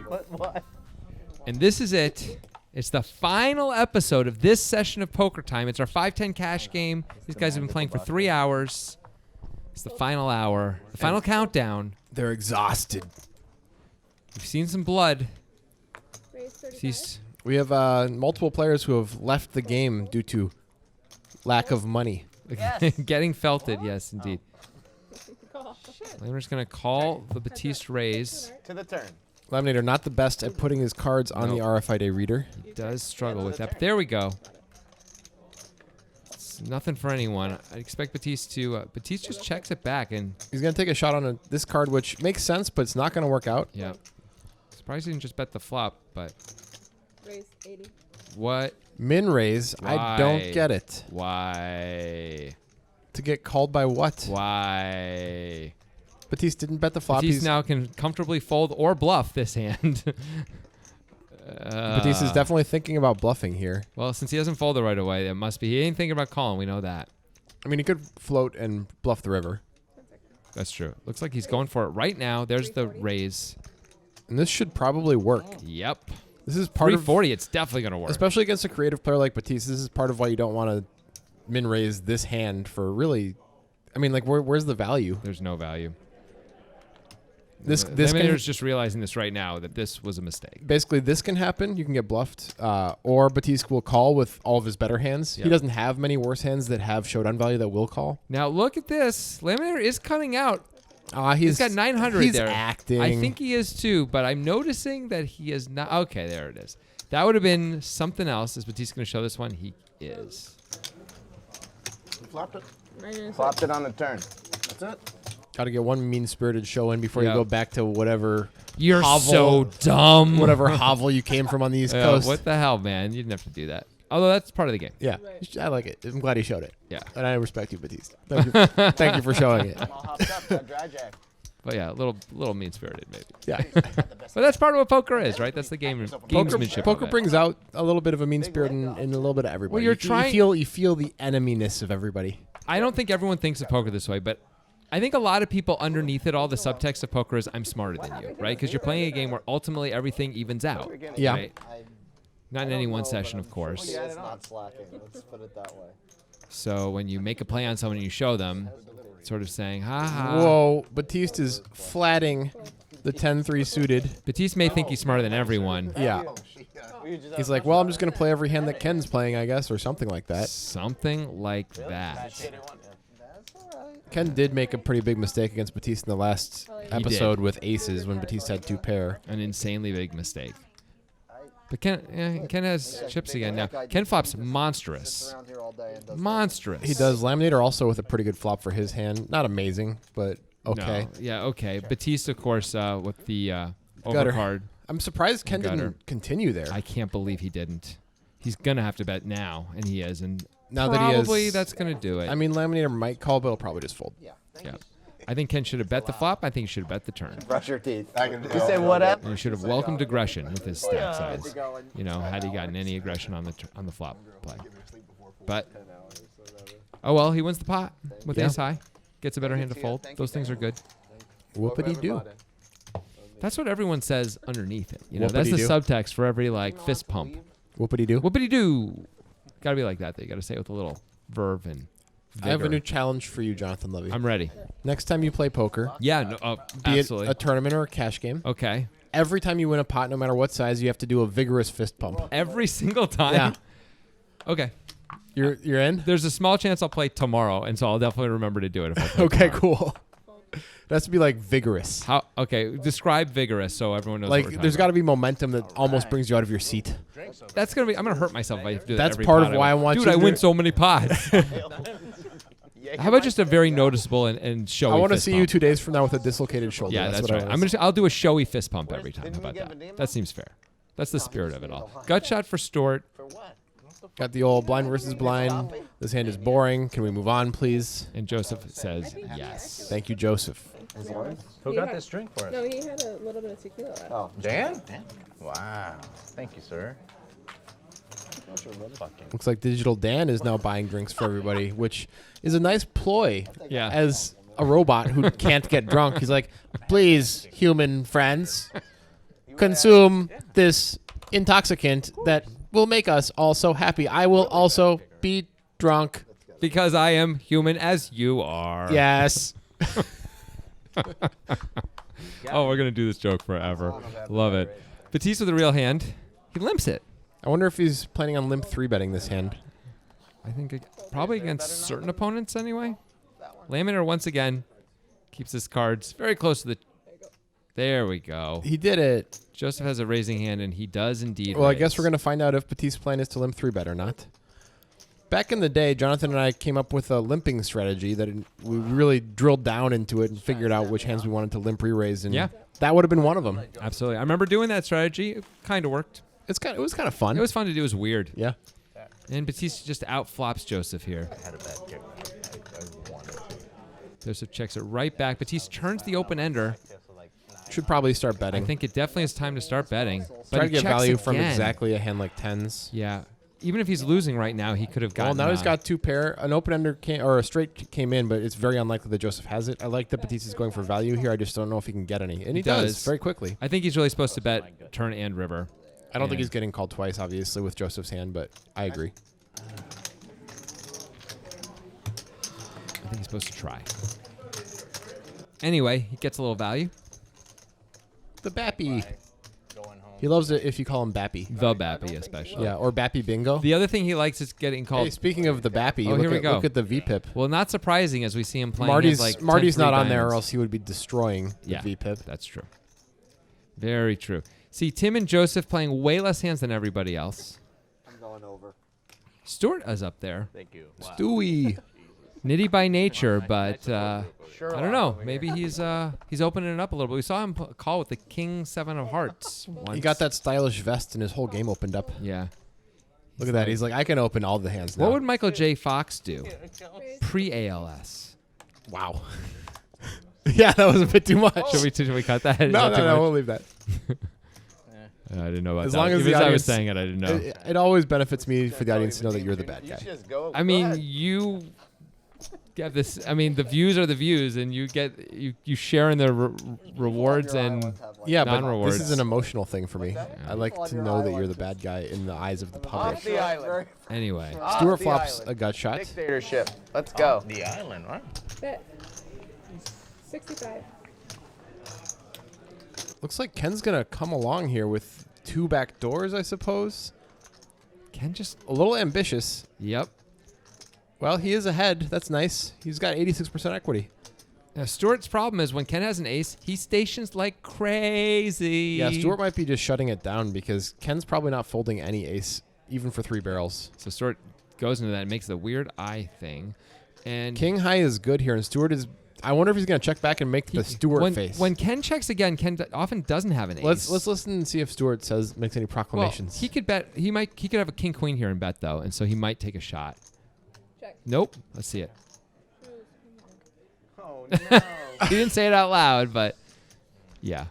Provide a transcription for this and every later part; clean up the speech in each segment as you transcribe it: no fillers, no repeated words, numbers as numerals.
What? And this is it. It's the final episode of this session of Poker Time. It's our 5-10 cash game. These guys have been playing for 3 hours. It's the final hour, the final countdown. They're exhausted. We've seen some blood. We have multiple players who have left the game due to lack of money. Yes. Getting felted, yes, indeed. Laminator's going to call the Batiste raise. To the turn. Laminator not the best at putting his cards on the RFID reader. He does struggle with that, but there we go. It's nothing for anyone. I expect Batiste to... Batiste just checks it back, and... He's going to take a shot on this card, which makes sense, but it's not going to work out. Yeah. Surprised he didn't just bet the flop, but... Raise 80. What? Min raise. I Why? don't get it. Why? To get called by what? Why? Batiste didn't bet the flop. Batiste now can comfortably fold or bluff this hand. Batiste is definitely thinking about bluffing here. Well, since he doesn't fold it right away, it must be he ain't thinking about calling. We know that. I mean, he could float and bluff the river. That's true. Looks like he's going for it right now. There's the raise. And this should probably work. Yep. This is part of... 340, it's definitely going to work. Especially against a creative player like Batiste, this is part of why you don't want to min raise this hand for really... I mean, like, where's the value? There's no value. This Laminator's just realizing this right now, that this was a mistake. Basically, this can happen. You can get bluffed. Or Batiste will call with all of his better hands. Yep. He doesn't have many worse hands that have showdown value that will call. Now, look at this. Laminator is cutting out. He's got 900 he's there. Acting. I think he is too, but I'm noticing that he is not. Okay, there it is. That would have been something else. Is Batiste going to show this one? He is. You flopped it. Flopped it on the turn. That's it. Got to get one mean-spirited show in before Yep. you go back to whatever... You're hovel, so dumb. Whatever hovel you came from on the East Coast. What the hell, man? You didn't have to do that. Although that's part of the game. Yeah, I like it. I'm glad he showed it. Yeah. And I respect you, Batiste. Thank you for showing it. I'm all hopped up. Got dry jack. But yeah, a little mean-spirited maybe. Yeah. But that's part of what poker is, right? That's the game gamesmanship. Poker of it. brings out a little bit of a mean spirit in a little bit of everybody. Well, you're trying- You feel the eneminess of everybody. I don't think everyone thinks of poker this way, but I think a lot of people underneath it all, the subtext of poker is I'm smarter than you, right? Because you're playing a game where ultimately everything evens out. Yeah. Right? Not in any one session, of course. It's not slacking. Let's put it that way. So when you make a play on someone and you show them, sort of saying, ha ha. Whoa, Batiste is flatting the 10-3 suited. Batiste may think he's smarter than everyone. Yeah. He's like, well, I'm just going to play every hand that Ken's playing, I guess, or something like that. Something like that. Ken did make a pretty big mistake against Batiste in the last episode with aces when Batiste had 2 pair. An insanely big mistake. But Ken has chips again now. Ken flops monstrous. Monstrous. He does. Laminator also with a pretty good flop for his hand. Not amazing, but okay. No. Yeah, okay. Batiste, of course, with the Gutter. overcard. I'm surprised Ken Gutter. didn't continue there. I can't believe he didn't. He's going to have to bet now, and he is. And Now that he is, probably that's going to do it. I mean, Laminator might call, but he'll probably just fold. yeah. I think Ken should have bet the flop. I think he should have bet the turn. Brush your teeth. You say whatever. And he should have welcomed aggression with his stack size. You know, had he gotten any aggression on the flop play. But, oh well, he wins the pot with ace high. Gets a better hand to fold. Those things are good. Whoopity-doo. That's what everyone says underneath it. You know, that's the Whoopity-doo. subtext for every like fist pump. Whoopity-doo. Whoopity-doo. Got to be like that. Though. You got to say it with a little verve and vigor. I have a new challenge for you, Jonathan Levy. I'm ready. Next time you play poker, Yeah, no, be absolutely. it a tournament or a cash game, Okay. every time you win a pot, no matter what size, you have to do a vigorous fist pump. Every single time. Yeah. Okay. You're in? There's a small chance I'll play tomorrow, and so I'll definitely remember to do it if I play Okay, tomorrow. cool. It has to be like vigorous. How? Okay, describe vigorous so everyone knows. Like there's got to be momentum that almost brings you out of your seat. That's gonna be. I'm gonna hurt myself if I do that. That's every part pot of why I want Dude, you I to win do- so many pots. How about just a very noticeable and showy? I want to fist see pump? you 2 days from now with a dislocated shoulder. Yeah, that's what right. I wanna see. I'll do a showy fist pump every time. How about that? That seems fair. That's the spirit of it all. Gut shot for Stort. Got the old blind versus blind. This hand is boring. Can we move on, please? And Joseph says yes. Thank you, Joseph. Who got this drink for us? No, he had a little bit of tequila left. Oh, Dan? Wow. Thank you, sir. Fucking. Looks like Digital Dan is now buying drinks for everybody, which is a nice ploy. Yeah. As a robot who can't get drunk, he's like, "Please, human friends, consume this intoxicant that will make us all so happy. I will also be drunk. Because I am human as you are. Yes. Oh, we're going to do this joke forever. Love it. Batiste with a real hand. He limps it. I wonder if he's planning on limp 3-betting this hand. I think probably against certain opponents anyway. Laminator once again keeps his cards very close to the... There we go. He did it. Joseph has a raising hand, and he does indeed Well, I raise. guess we're going to find out if Batiste's plan is to limp 3-bet or not. Back in the day, Jonathan and I came up with a limping strategy that we really drilled down into it and figured out which hands we wanted to limp re-raise, and Yeah. that would have been one of them. Absolutely. I remember doing that strategy. It kind of worked. It was kind of fun. It was fun to do. It was weird. Yeah. And Batiste just outflops Joseph here. I had a bad kick. I wanted to. Joseph checks it right back. Batiste turns the open ender. Should probably start betting. I think it definitely is time to start betting. But Try to he get checks value from again. exactly a hand like tens. Yeah. Even if he's losing right now, he could have gotten... Well, now he's got 2 pair. An open ender or a straight came in, but it's very unlikely that Joseph has it. I like that Batiste is going for value here. I just don't know if he can get any. And he does very quickly. I think he's really supposed to bet turn and river. I don't think he's getting called twice, obviously, with Joseph's hand, but I agree. I think he's supposed to try. Anyway, he gets a little value. The Bappy. He loves it if you call him Bappy. The Bappy, especially. Yeah, or Bappy Bingo. The other thing he likes is getting called... Hey, speaking of the Bappy, here we go. Look at the VPIP. Well, not surprising as we see him playing hands like Marty's 10-3 not on there, or diamonds. else he would be destroying the Yeah, VPIP. that's true. Very true. See, Tim and Joseph playing way less hands than everybody else. I'm going over. Stuart is up there. Thank you. Wow. Stewie. Nitty by nature, but I don't know. Maybe he's opening it up a little bit. We saw him call with the King 7 of Hearts once. He got that stylish vest and his whole game opened up. Yeah. Look at that. He's like, I can open all the hands now. What would Michael J. Fox do pre-ALS? Wow. Yeah, that was a bit too much. Should we cut that? Is No, that too no, much? we'll leave that. I didn't know about As that. long as Even the as I was audience- saying it, I didn't know. It always benefits me for the audience to know that you're the bad guy. I mean, you get this. I mean, the views are the views, and you get you share in the rewards and Yeah, but non-rewards. this is an emotional thing for me. I like to know that you're the bad guy in the eyes of the public. Off the island. Anyway, Stuart flops a gut shot. Dictatorship. Let's go. The island, what? Bet. 65. Looks like Ken's going to come along here with 2 back doors, I suppose. Ken just... A little ambitious. Yep. Well, he is ahead. That's nice. He's got 86% equity. Now, Stuart's problem is when Ken has an ace, he stations like crazy. Yeah, Stuart might be just shutting it down because Ken's probably not folding any ace, even for 3 barrels. So Stuart goes into that and makes the weird eye thing. And King high is good here, and Stuart is... I wonder if he's going to check back and make the Stuart when, face. When Ken checks again, Ken often doesn't have an ace. Let's listen and see if Stuart makes any proclamations. Well, he could bet. He could have a king queen here and bet though, and so he might take a shot. Check. Nope. Let's see it. Oh no. He didn't say it out loud, but yeah.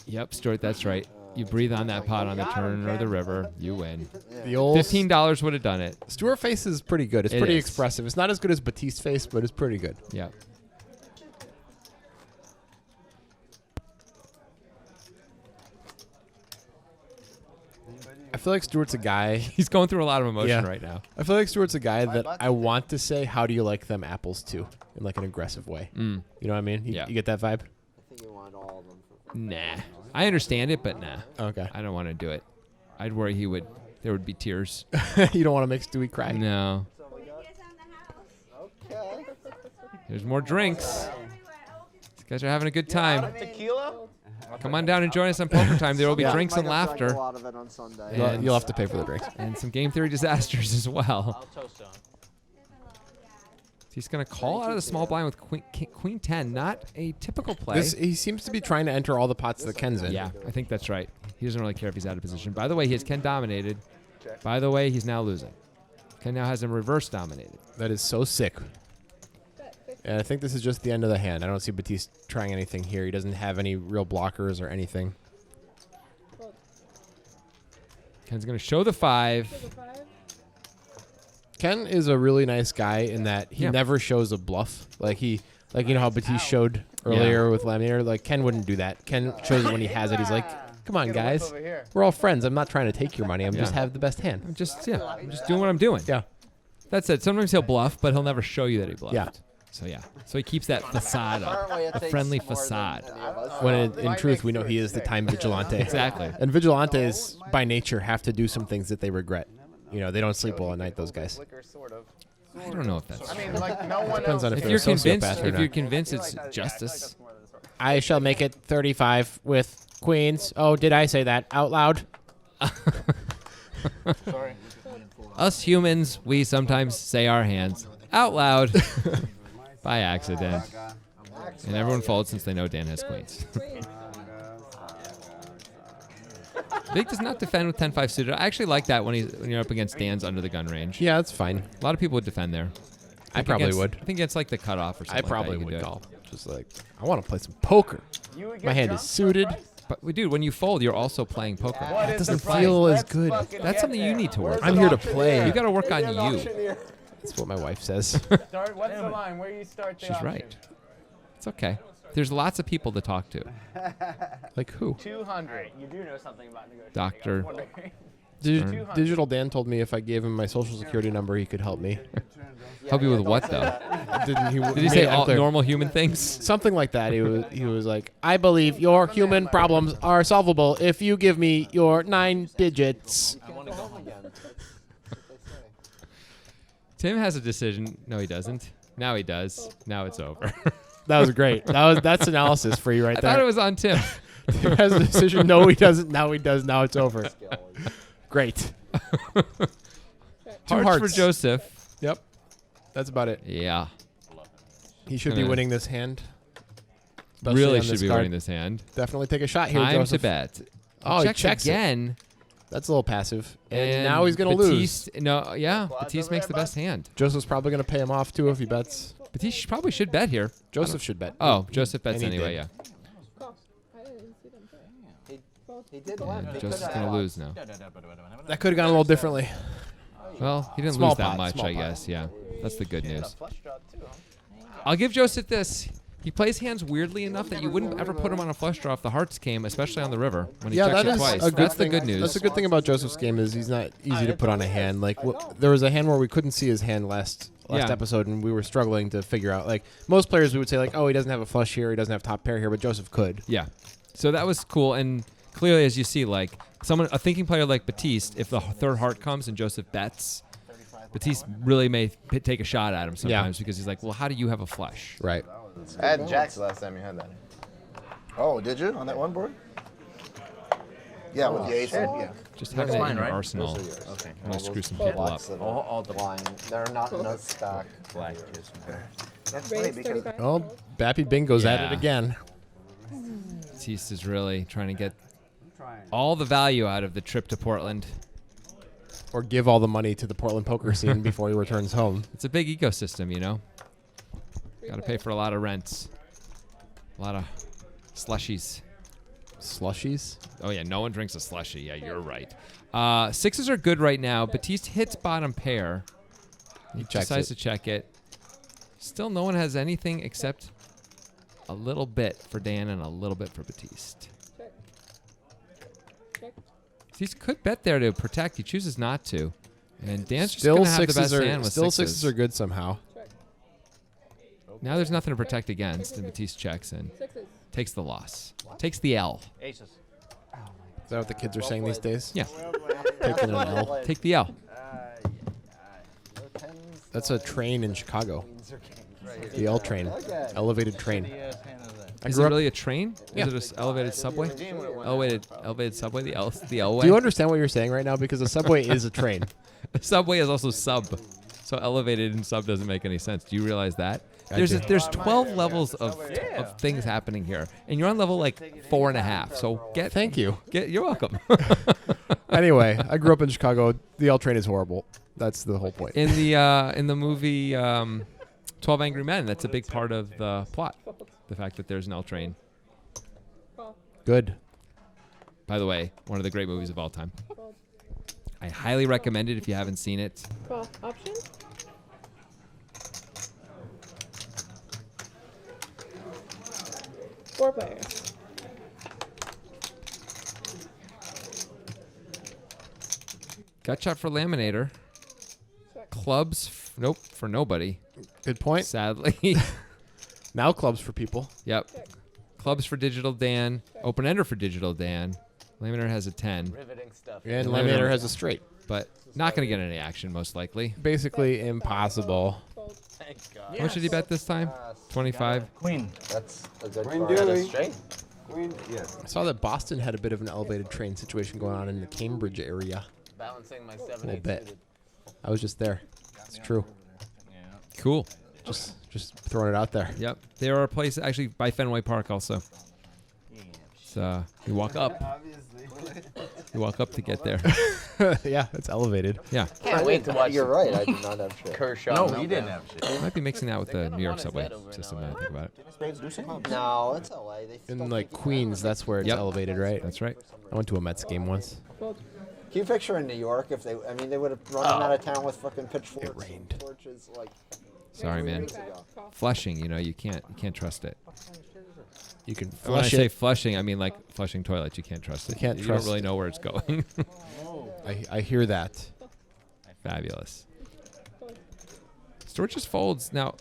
Yep, Stuart, that's right. You breathe on that pot on the turn or the river, you win. The old $15 would have done it. Stuart face is pretty good. It's It pretty is. expressive. It's not as good as Batiste face, but it's pretty good. Yep. I feel like Stuart's a guy. He's going through a lot of emotion Yeah. right now. I feel like Stuart's a guy that I want to say, "How do you like them apples too?" in like an aggressive way. Mm. You know what I mean? Yeah. You get that vibe? I think you want all of them. For Nah. I understand it, but nah. Okay. I don't want to do it. I'd worry there would be tears. You don't want to make Stewie cry. No. okay. There's more drinks. These guys are having a good time. Tequila? Come on down and join us on Poker Time. There will be Yeah. drinks and Might have drank laughter a lot of it on Sunday. Yeah. You'll have to pay for the drinks. and some game theory disasters as well. I'll toast on. He's going to call out of the small blind with queen 10. Not a typical play. He seems to be trying to enter all the pots that Ken's in. Yeah, I think that's right. He doesn't really care if he's out of position. By the way, he has Ken dominated. By the way, he's now losing. Ken now has him reverse dominated. That is so sick. Bet 50. And I think this is just the end of the hand. I don't see Batiste trying anything here. He doesn't have any real blockers or anything. Ken's going to show the 5. 65. Ken is a really nice guy in that he Yeah. never shows a bluff. Like Like, you know how Batiste showed earlier with Laminator? Like, Ken wouldn't do that. Ken shows it when he has it. He's like, come on, guys. We're all friends. I'm not trying to take your money. I'm just have the best hand. I'm just doing what I'm doing. Yeah. That's it. Sometimes he'll bluff, but he'll never show you that he bluffed. Yeah. So he keeps that facade up, a friendly facade. When in truth, we know he is the time vigilante. Exactly. And vigilantes, by nature, have to do some things that they regret. You know, they don't sleep well at night, those guys. I don't know if that's true. I mean, like, no one Depends else. on if If they're you're a sociopath convinced, or if you're not. convinced it's justice, I shall make it 35 with queens. Oh, did I say that out loud? Sorry. us humans, we sometimes say our hands out loud by accident, and everyone folds since they know Dan has queens. Big does not defend with 10-5 suited. I actually like that when you're up against Dan's under the gun range. Yeah, that's fine. A lot of people would defend there. I probably would. I think it's like the cutoff or something. I probably like that. You would could do call. Just like, I want to play some poker. My hand is suited. it. But dude, when you fold, you're also playing poker. That doesn't feel as good. That's something you need to work on. I'm here to play. You got to work on you. That's what my wife says. Start, what's the line? Where you start the She's option? right. It's okay. There's lots of people to talk to. Like who? 200. You do know something about negotiating. Doctor. Digital Dan told me if I gave him my social security number, he could help me. Help you with what though? Did he Did he say all normal human things? something like that? He was like, I believe your human problems are solvable if you give me your 9 digits. I want to go home again. Tim has a decision. No, he doesn't. Now he does. Now it's over. That was great. That's analysis for you right I there. thought it was on Tim. He has a decision. No, he doesn't. Now he does. Now it's over. Great. Two Hearts for hearts. Joseph. Yep. That's about it. Yeah. He should be Gonna- winning this hand. Especially Really on should this be card. winning this hand. Definitely take a shot here, Time Joseph. to bet. Oh, he Checks checks it. again. That's a little passive. And now he's going to lose. Batiste, no, yeah. Batiste makes the best hand. Joseph's probably going to pay him off, too, if he bets. Batiste probably should bet here. Joseph should bet. Oh, Joseph bets And he anyway, did. yeah. Call. I didn't see them play. He did And win. He Joseph's could've going to had- lose now. That could have gone a little differently. Well, he didn't Small lose that pot, much, small I pot. guess. Yeah, that's the good news. Flush draw too, huh? I'll give Joseph this. He plays hands weirdly enough that you wouldn't ever put him on a flush draw if the hearts came, especially on the river when he Yeah, checks that it is twice. a good That's thing. the good news. That's a good thing about Joseph's game is he's not easy to put on a hand. Like there was a hand where we couldn't see his hand last Yeah. episode, and we were struggling to figure out. Like most players, we would say like, oh, he doesn't have a flush here, he doesn't have top pair here, but Joseph could. Yeah. So that was cool, and clearly, as you see, like a thinking player like Batiste, if the third heart comes and Joseph bets, Batiste really may take a shot at him sometimes because he's like, well, how do you have a flush? Right. I had jacks last time you had that. Oh, did you on that one board? Yeah, with the ace. Yeah. Just having it in mine, your right? arsenal. Okay. I'm gonna screw some people up. Lots of All the line. They're not in a stack. black just That's funny Raise because 35. Well, Bappy Bingo's at Yeah. it again. Batiste is really trying to get all the value out of the trip to Portland. Or give all the money to the Portland poker scene before he returns home. It's a big ecosystem, you know. Got to pay for a lot of rents, a lot of slushies. Slushies. Oh yeah, no one drinks a slushie. Yeah, you're right. Sixes are good right now. Batiste hits bottom pair. He checks decides it. to check it. Still, no one has anything except a little bit for Dan and a little bit for Batiste. Check. Check. Batiste could bet there to protect. He chooses not to. And Dan's just Still going to have the sixes best are hand with still sixes. sixes are good somehow. Check. Now there's nothing to protect against, and Batiste checks and Sixes. takes the loss. Takes the L. aces. Is that what the kids are saying these days? Yeah, Taking an L. take the L. That's a train in Chicago. The L train. Elevated train. I Is it grew up. really a train? Yeah. Is it an elevated subway? Elevated subway. The L way. Do you understand what you're saying right now? Because a subway is a train. Subway is also sub, so elevated and sub doesn't make any sense. Do you realize that? I do. There's 12 levels of things happening here, and you're on level like 4.5. So Thank you. You're welcome. Anyway, I grew up in Chicago. The L train is horrible. That's the whole point. in the movie 12 Angry Men, that's a big part of the plot. The fact that there's an L train. Call. Good. By the way, one of the great movies of all time. Call. I highly recommend it if you haven't seen it. Call. Option. 4 players. Gut shot for Laminator. Clubs, nope, for nobody. Good point. Sadly. Now clubs for people. Yep. Clubs for Digital Dan. Open ender for Digital Dan. Laminator has a 10, Riveting stuff. And Laminator. Laminator has a straight. but not going to get any action most likely. Basically impossible. Fold. Thank God. How much did he bet this time? 25. Queen. That's a good Green card. Dewey. Straight. Queen, yes. I saw that Boston had a bit of an elevated train situation going on in the Cambridge area. Balancing my A 7 little 8 bit. suited. I was just there. It's true. Cool. Just throwing it out there. Yep. There are places actually by Fenway Park also. So you walk up. You walk up to get there. Yeah, it's elevated. Yeah. Can't wait to watch. You're right. I did not have shit. Kershaw. No, you didn't have shit. Might be mixing that with the New York his subway head over in system. LA. Now that I think about it. Spades do some clubs. No, it's LA. They In still like think you Queens, that's where it's Yep. elevated, right? That's right. I went to a Mets game once. Fold. Can you picture in New York if they? I mean, they would have run them out of town with fucking pitchforks. It rained. And torches, like. Sorry, man. Okay, call. Flushing, you can't trust it. You can And when I flush say it. flushing, I mean like flushing toilets. You can't trust it. can't you trust don't really it. know where it's going. I hear that. Fabulous. Stewart just folds. Now,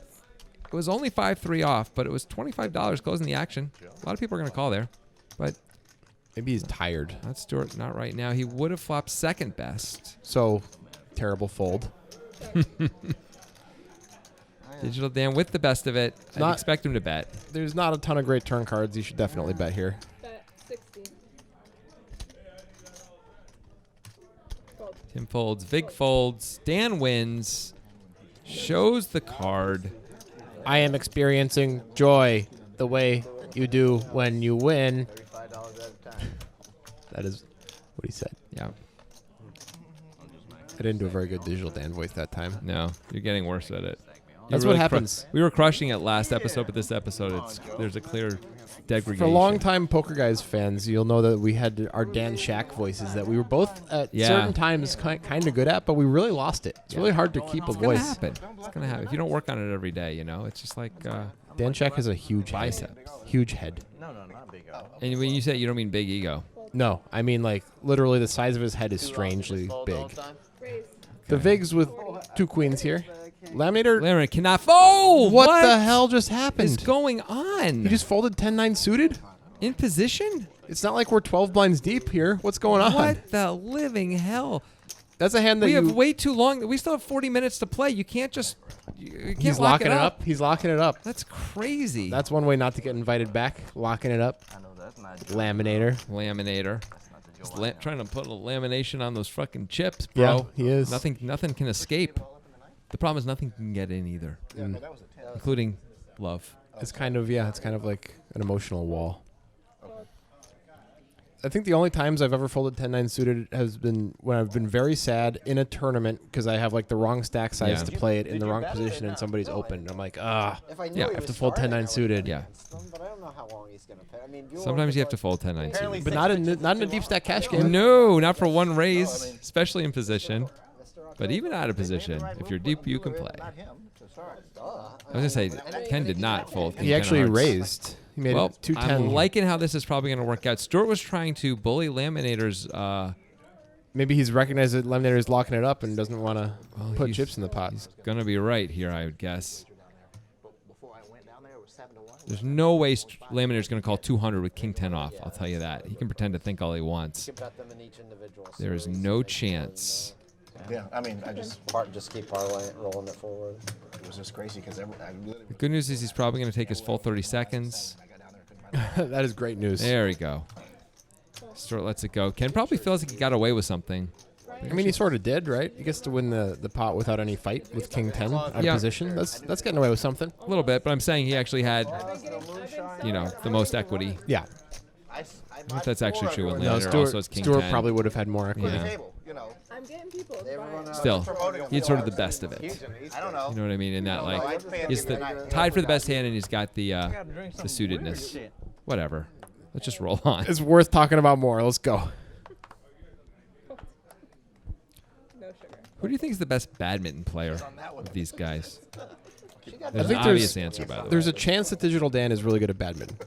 it was only 5-3 off, but it was $25 closing the action. A lot of people are going to call there, but Maybe he's tired. not Stewart, not right now. He would have flopped second best. So, terrible fold. Digital Dan with the best of it. I'd Not- expect him to bet. There's not a ton of great turn cards. You should definitely bet here. Bet 60. Fold. Tim folds. Vig folds. Dan wins. Shows the card. I am experiencing joy the way you do when you win. $35 at a time. That is what he said. Yeah. I didn't do a very good digital Dan voice that time. No, you're getting worse at it. That's You're what cru- happens. we were crushing it last episode, but this episode, there's a clear degradation. For long-time Poker Guys fans, you'll know that we had our Dan Shack voices that we were both at Yeah. certain times kind of good at, but we really lost it. It's really hard to keep a It's gonna voice. happen. It's gonna happen. If you don't work on it every day, it's just like Dan Shack has a huge biceps. head. Huge head. No, not big. And when you say you don't mean big ego. No, I mean like literally the size of his head is strangely big. The Vigs with 2 queens here. Laminator. Larry cannot. Oh, What the hell just is happened? going on? You just folded 10-9 suited? in position? It's not like we're 12 blinds deep here. What's going on? What the living hell? That's a hand that We you. have way too long. We still have 40 minutes to play. You can't just. You can't He's lock locking it up. He's locking it up. That's crazy. That's one way not to get invited back. Locking it up. I know that's not. Laminator. Laminator. That's not Just trying to put a lamination on those fucking chips, bro. Yeah, he is. Nothing can escape. The problem is nothing can get in either, including love. It's kind of like an emotional wall. I think the only times I've ever folded 10-9 suited has been when I've been very sad in a tournament because I have like the wrong stack size Yeah. to play it in Did the you wrong bet it or position and not? somebody's open. I'm like, ah. If I knew Yeah, he I have was to fold starting, 10-9 I would've suited. Yeah. against him, but I don't know how long he's gonna play. I mean, Sometimes you have to fold 10-9 Apparently suited. But not in a deep stack cash game. No, not for one raise, especially in position. But even out of position, if you're deep, you can play. Not him. Sorry. I was gonna say Ken did not fold. He King 10 actually hearts. raised. He made Well, it 2-10. I'm liking how this is probably going to work out. Stuart was trying to bully Laminator's. Maybe he's recognized that Laminator is locking it up and doesn't want to put he's- chips in the pot. He's going to be right here, I would guess. Before I went down there, it was 7-1. There's no way Laminator's going to call 200 with King 10 off. I'll tell you that. He can pretend to think all he wants. You can bet them in each individual. There is series no and make chance. Yeah, I mean, I just just keep parlaying, rolling it forward. it was just crazy because I literally. The good news is he's probably going to take his full 30 seconds. I got down there and couldn't- That is great news. There we go. Stuart lets it go. Ken probably feels like he got away with something. I mean, he sort of did, right? He gets to win the pot without any fight with King 10 out of Yeah. position. That's getting away with something. A little bit, but I'm saying he actually had, the most equity. Yeah. I think that's actually true. And No, Laminator also Stuart, has King Stuart 10. probably would have had more equity. Yeah. Table, you know. I'm getting people. They ever run out Still, promoting him he had for sort of the hours. best of it. I don't know. You know what I mean? In that, I'd like, pay him he's every the night. tied for the best hand, and he's got the suitedness. Whatever. Let's just roll on. It's worth talking about more. Let's go. No sugar. Who do you think is the best badminton player of these guys? I There's think an obvious answer, by the way. There's a chance that Digital Dan is really good at badminton.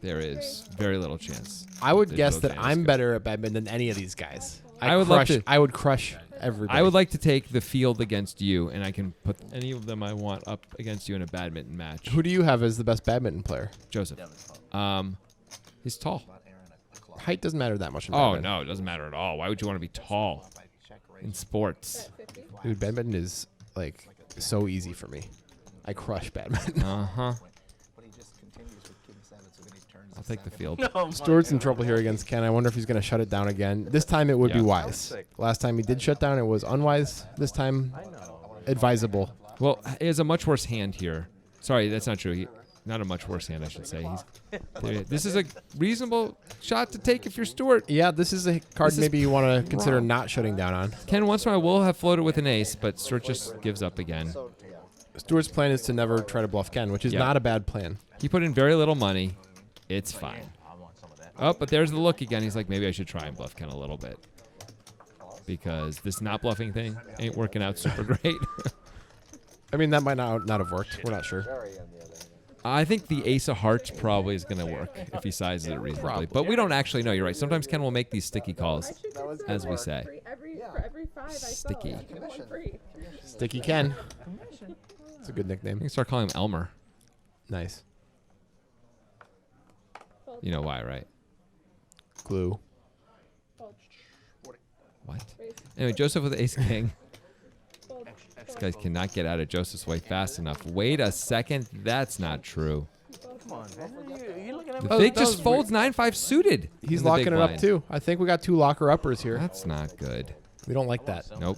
there is very little chance. I would Digital guess that advantage I'm is good. better at badminton than any of these guys. I would love to- I would crush everybody. I would like to take the field against you, and I can put any of them I want up against you in a badminton match. Who do you have as the best badminton player? Joseph. He's tall. Height doesn't matter that much in Oh badminton. no, it doesn't matter at all. Why would you want to be tall in sports? 50. Dude, badminton is like so easy for me. I crush badminton. Uh-huh. But he just continues with King 7, so then he turns I'll the take the second. field. Stewart's in trouble here against Ken. I wonder if he's going to shut it down again. This time it would be Yeah. wise. Last time he did shut down, it was unwise. This time, advisable. Well, he has a much worse hand here. Sorry, that's not true. Not a much worse hand, I should say. This is a reasonable shot to take if you're Stewart. Yeah, this is a card This is maybe you want to consider wrong. not shutting down on. Ken once in a while will have floated with an ace, but Stewart just gives up again. So, yeah. Stewart's plan is to never try to bluff Ken, which is Yeah. not a bad plan. He put in very little money. It's fine. I want some of that. Oh, but there's the look again. He's like, maybe I should try and bluff Ken a little bit. Because this not bluffing thing ain't working out super great. I mean, that might not have worked. We're not sure. Jerry, on the other hand. I think the ace of hearts probably is going to work if he sizes it reasonably. But we don't actually know. You're right. Sometimes Ken will make these sticky calls, I should get as some we for say. for every 5 I sell, Sticky. I get one free. Sticky Ken. It's a good I nickname. can start calling him Elmer. Nice. You know why, right? Glue. What? Raise. Anyway, Joseph with ace king. Fold. These guys cannot get out of Joseph's way fast enough. Wait a second. That's not true. Come on, man. You looking at The me? Oh, big that just was folds 9-5 suited. He's in the locking big it up blind. too. I think we got 2 locker uppers here. That's not good. We don't like that. Nope.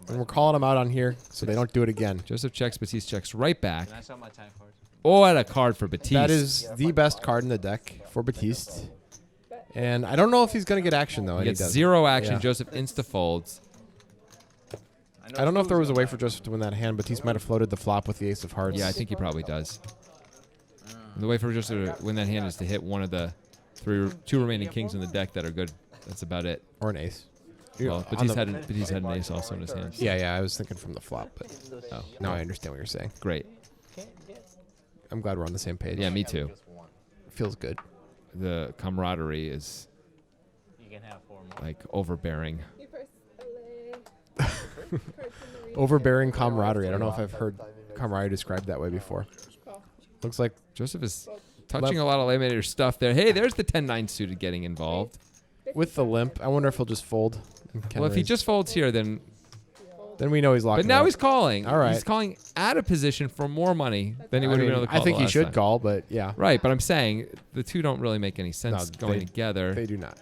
And we're calling them out on here so they don't do it again. Joseph checks, Batiste checks right back. Can I sell my time cards? Oh, what a card for Batiste. That is the best card in the deck for Batiste. And I don't know if he's going to get action, though. He And he gets does. 0 action. Yeah. Joseph insta-folds. I don't know if there was a way for Joseph to win that hand. Batiste might have floated the flop with the ace of hearts. Yeah, I think he probably does. The way for Joseph to win that hand is to hit one of the 2 remaining kings in the deck that are good. That's about it. Or an ace. Well, On Batiste the- had an ace also in his hands. Yeah, I was thinking from the flop, but Oh, now I understand what you're saying. great. I'm glad we're on the same page. Yeah, me too. Feels good. The camaraderie is You can have 4 more. like overbearing. You first, LA. Cards from the region. Overbearing camaraderie. I don't know if I've heard camaraderie described that way before. Call. Looks like Joseph is touching a lot of laminator stuff there. Hey, there's the 10-9 suited getting involved. with the limp, I wonder if he'll just fold. and Ken Well, if he raise. just folds here, then. Then we know he's locking But now it he's up. calling. All right. He's calling out of position for more money than he I would have mean, been able to call. I think the he last should time. call, but yeah. Right, but I'm saying the two don't really make any sense No, going they- together. They do not.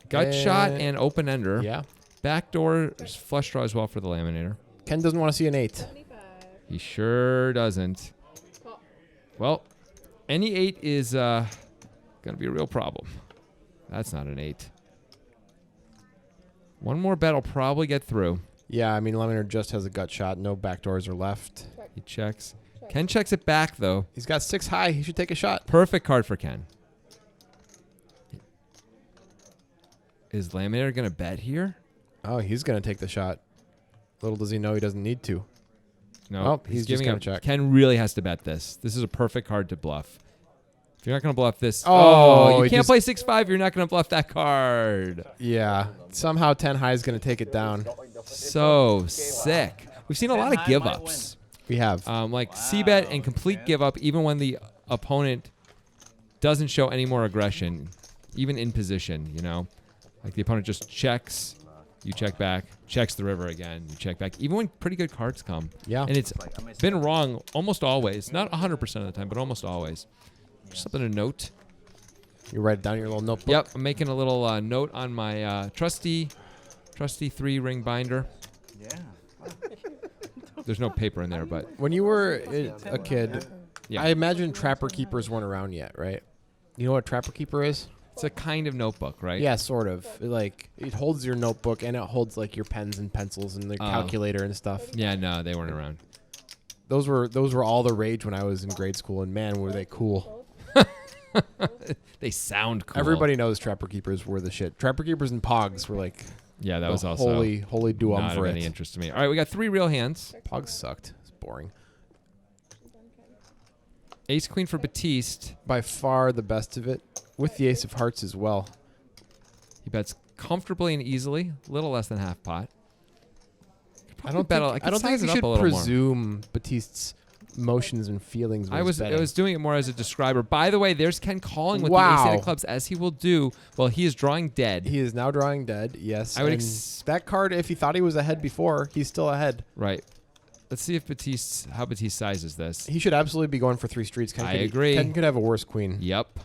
Gut shot and open ender. Yeah. Backdoor flush draw as well for the laminator. Ken doesn't want to see an 8. 75. He sure doesn't. Call. Well, any 8 is going to be a real problem. That's not an 8. One more bet will probably get through. Yeah, I mean, Leminer just has a gut shot. No backdoors are left. He checks. Ken checks it back, though. He's got 6 high. He should take a shot. Perfect card for Ken. Is Laminator going to bet here? Oh, he's going to take the shot. Little does he know he doesn't need to. No, Well, he's just giving gonna up. check. Ken really has to bet this. This is a perfect card to bluff. If you're not going to bluff this, Oh, you he can't just- play 6-5. You're not going to bluff that card. Yeah. Somehow 10 high is going to take it down. So sick. We've seen a lot of high give might ups. We have. Like C-bet and complete give up, even when the opponent doesn't show any more aggression, even in position, you know? Like the opponent just checks, you check back, checks the river again, you check back, even when pretty good cards come. Yeah. And it's been wrong almost always. Not 100% of the time, but almost always. Just something to note. You write it down in your little notebook. Yep, I'm making a little note on my trusty 3-ring binder. Yeah. There's no paper in there, but When you were a kid, yeah. I imagine Trapper Keepers weren't around yet, right? You know what Trapper Keeper is? It's a kind of notebook, right? Yeah, sort of. It holds your notebook and it holds like your pens and pencils and the calculator and stuff. Yeah, no, they weren't around. Those were all the rage when I was in grade school, and man, were they cool. They sound cool. Everybody knows Trapper Keepers were the shit. Trapper Keepers and Pogs were like Yeah, that the was also holy not of duumvirate. any interest to me. All right, we got 3 real hands. Pogs sucked. It's boring. Ace queen for Batiste. By far the best of it, with the ace of hearts as well. He bets comfortably and easily, a little less than half pot. I don't think you should presume Batiste's emotions and feelings. I was doing it more as a describer. By the way, there's Ken calling with Wow. the ace of clubs, as he will do. Well, he is drawing dead. He is now drawing dead. Yes. I would and that card, if he thought he was ahead before, he's still ahead. Right. Let's see if how Batiste sizes this. He should absolutely be going for 3 streets. I agree. Ken could have a worse queen. Yep.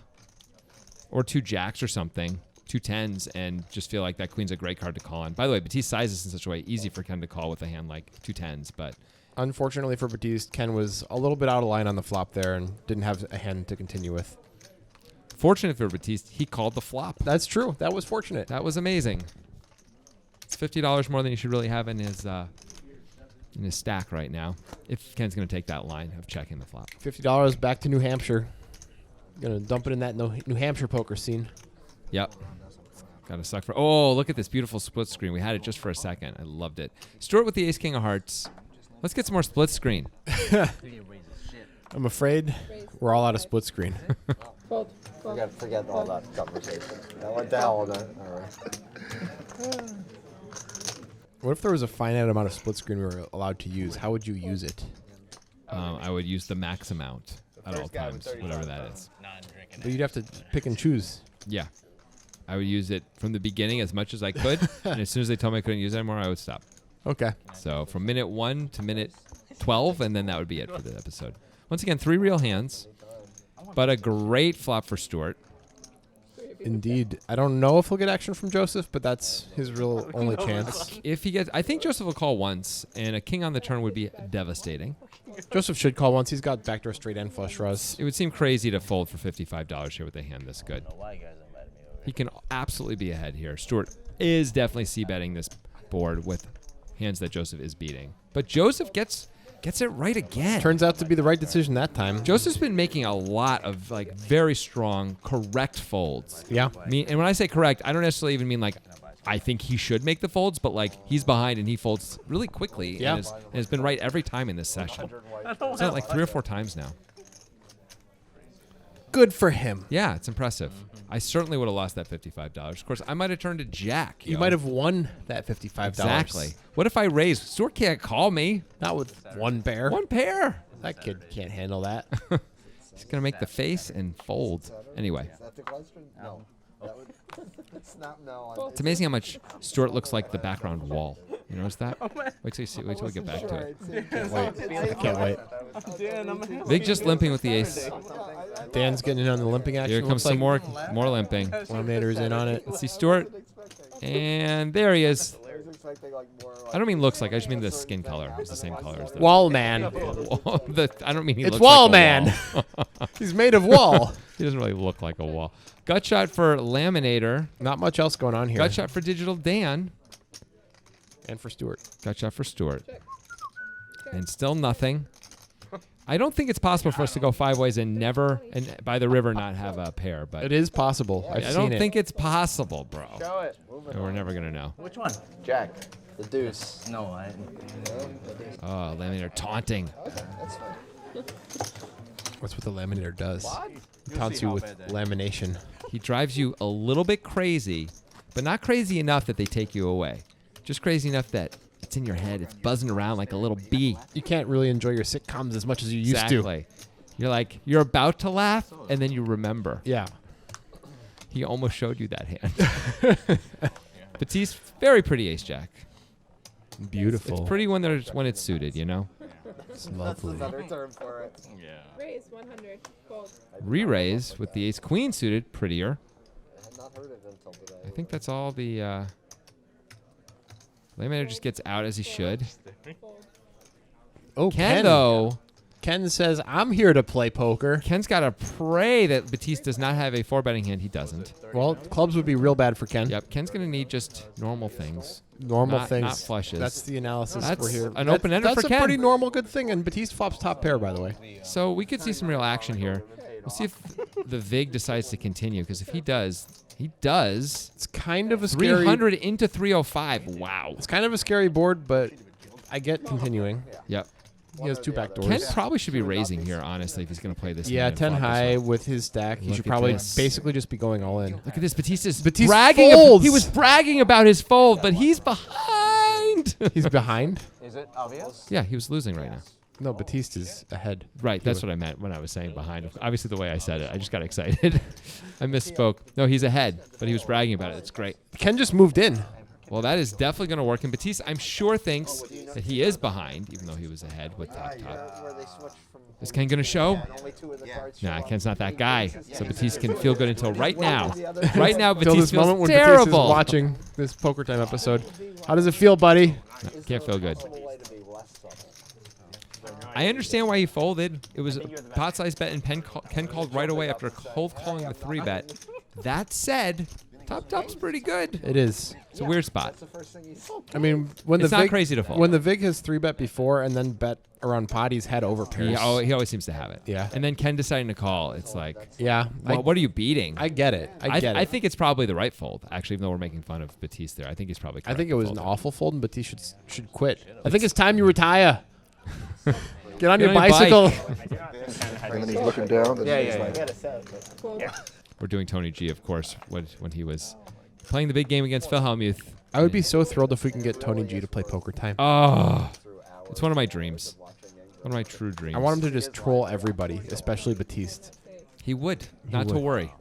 Or 2 jacks or something. 2 tens, and just feel like that queen's a great card to call on. By the way, Batiste sizes in such a way easy for Ken to call with a hand like 2 tens, but Unfortunately for Batiste, Ken was a little bit out of line on the flop there and didn't have a hand to continue with. fortunate for Batiste, he called the flop. That's true. That was fortunate. That was amazing. It's $50 more than he should really have in his stack right now. If Ken's going to take that line of checking the flop. $50 back to New Hampshire. Gonna dump it in that New Hampshire poker scene. Yep. Got to suck for. Oh, look at this beautiful split screen. We had it just for a second. I loved it. Stuart with the ace king of hearts. Let's get some more split screen. I'm afraid we're all out of split screen. Fold. Forget all that conversation. That went down all night. All right. What if there was a finite amount of split screen we were allowed to use? How would you use it? I would use the max amount at all times, whatever that is. But you'd have to pick and choose. Yeah. I would use it from the beginning as much as I could, and as soon as they told me I couldn't use it anymore, I would stop. Okay. So from minute 1 to minute 12, and then that would be it for the episode. Once again, 3 real hands, but a great flop for Stuart. Indeed. I don't know if he'll get action from Joseph, but that's his real only chance. If he gets, I think Joseph will call once, and a king on the turn would be devastating. Joseph should call once. He's got backdoor straight and flush draws. It would seem crazy to fold for $55 here with a hand this good. He can absolutely be ahead here. Stuart is definitely c-betting this board with hands that Joseph is beating. But Joseph gets it right again. Turns out to be the right decision that time. Joseph's been making a lot of like very strong, correct folds. Yeah. And when I say correct, I don't necessarily even mean like I think he should make the folds, but like he's behind and he folds really quickly Yeah. and has been right every time in this session. It's not like 3 or 4 times now. Good for him. Yeah, it's impressive. I certainly would have lost that $55. Of course, I might have turned to Jack. You might have won that $55. Exactly. What if I raised? Stuart can't call me. Not with one pair. One pair. That kid can't handle that. He's going to make the face and fold. Anyway. Is that the question? No. It's not. No. It's amazing how much Stuart looks like the background wall. You notice that? Wait till you see. Wait till we get back to it. I can't wait. Big just limping with the ace. Dan's getting in on the limping action. Here comes some more limping. Eliminator's in on it. Let's see Stuart. And there he is. I don't mean looks like. I just mean the skin color is the same color as the Wall man. I don't mean he It's looks wall like a man. wall. He's made of wall. He doesn't really look like a wall. Gut shot for Laminator. Not much else going on here. Gut shot for Digital Dan. And for Stuart. Gut shot for Stuart. And still nothing. I don't think it's possible for us to go 5 ways and never, and by the river, not have a pair. But It is possible. I've I seen don't it. think it's possible, bro. Show it. And we're never gonna know. Which one? Jack. The deuce. No, I. Oh, Laminator taunting. That's what the laminator does. It taunts you with lamination. He drives you a little bit crazy, but not crazy enough that they take you away. Just crazy enough that it's in your head. It's buzzing around like a little bee. You can't really enjoy your sitcoms as much as you used Exactly. You're like, you're about to laugh, and then you remember. to. Yeah. He almost showed you that hand. Batiste, very pretty ace jack. Beautiful. It's pretty when it's suited, you know? It's lovely. Another term for it. Raise 100. Fold. Re-raise with the ace queen suited, prettier. I had not heard of it until today. I think that's all the... Laminator just gets out as he should. Fold. Oh, Ken, though... Ken says, I'm here to play poker. Ken's got to pray that Batiste does not have a 4-betting hand. He doesn't. Well, clubs would be real bad for Ken. Yep, Ken's going to need just normal things. Normal Not- things. not flushes. That's the analysis That's we're here. an open-ender That's for a Ken. pretty normal good thing, and Batiste flops top pair, by the way. So we could see some real action here. We'll see if the VIG decides to continue, because if he does, It's kind of a scary... 300 into 305. Wow. It's kind of a scary board, but I get continuing. Yep. He has two back doors. Ken probably should be raising here, honestly, if he's going to play this. Yeah, hand and 10 flop this high way. with his stack. He Look should at probably this. basically just be going all in. Look at this. Batista's Batista bragging. folds. He was bragging about his fold, but he's behind. He's behind? Is it obvious? Yeah, he was losing right now. No, Batista's ahead. Right, that's what I meant when I was saying behind. Obviously, the way I said it, I just got excited. I misspoke. No, he's ahead, but he was bragging about it. It's great. Ken just moved in. Well, that is definitely going to work. And Batista, I'm sure, thinks that he is behind, even though he was ahead with top. Is Ken going to show? Nah, Ken's not that guy. So Batista can feel good until right now. Right now, Until Batista this moment feels when Batista's terrible. watching this Poker Time episode. How does it feel, buddy? No, can't feel good. I understand why he folded. It was a pot size bet, and Ken called right away after cold calling the 3-bet. That said, top's pretty good. It is. It's a weird spot. I mean, when It's the not Vig, crazy to fold. When the Vig has 3-bet before and then bet around pot, he's had over pairs. He always seems to have it. Yeah. And then Ken deciding to call. It's like, Yeah. well, what are you beating? I get it. I get it. I think it's probably the right fold, actually, even though we're making fun of Batiste there. I think he's probably I think it correct was to an fold awful fold, and Batiste should quit. I think it's time you retire. Get on Get your on your bicycle. And then he's looking down. We're doing Tony G, of course, when he was playing the big game against Phil Hellmuth. I would be so thrilled if we can get Tony G to play Poker Time. Oh, it's one of my dreams. One of my true dreams. I want him to just troll everybody, especially Batiste. He would. Not to would. worry.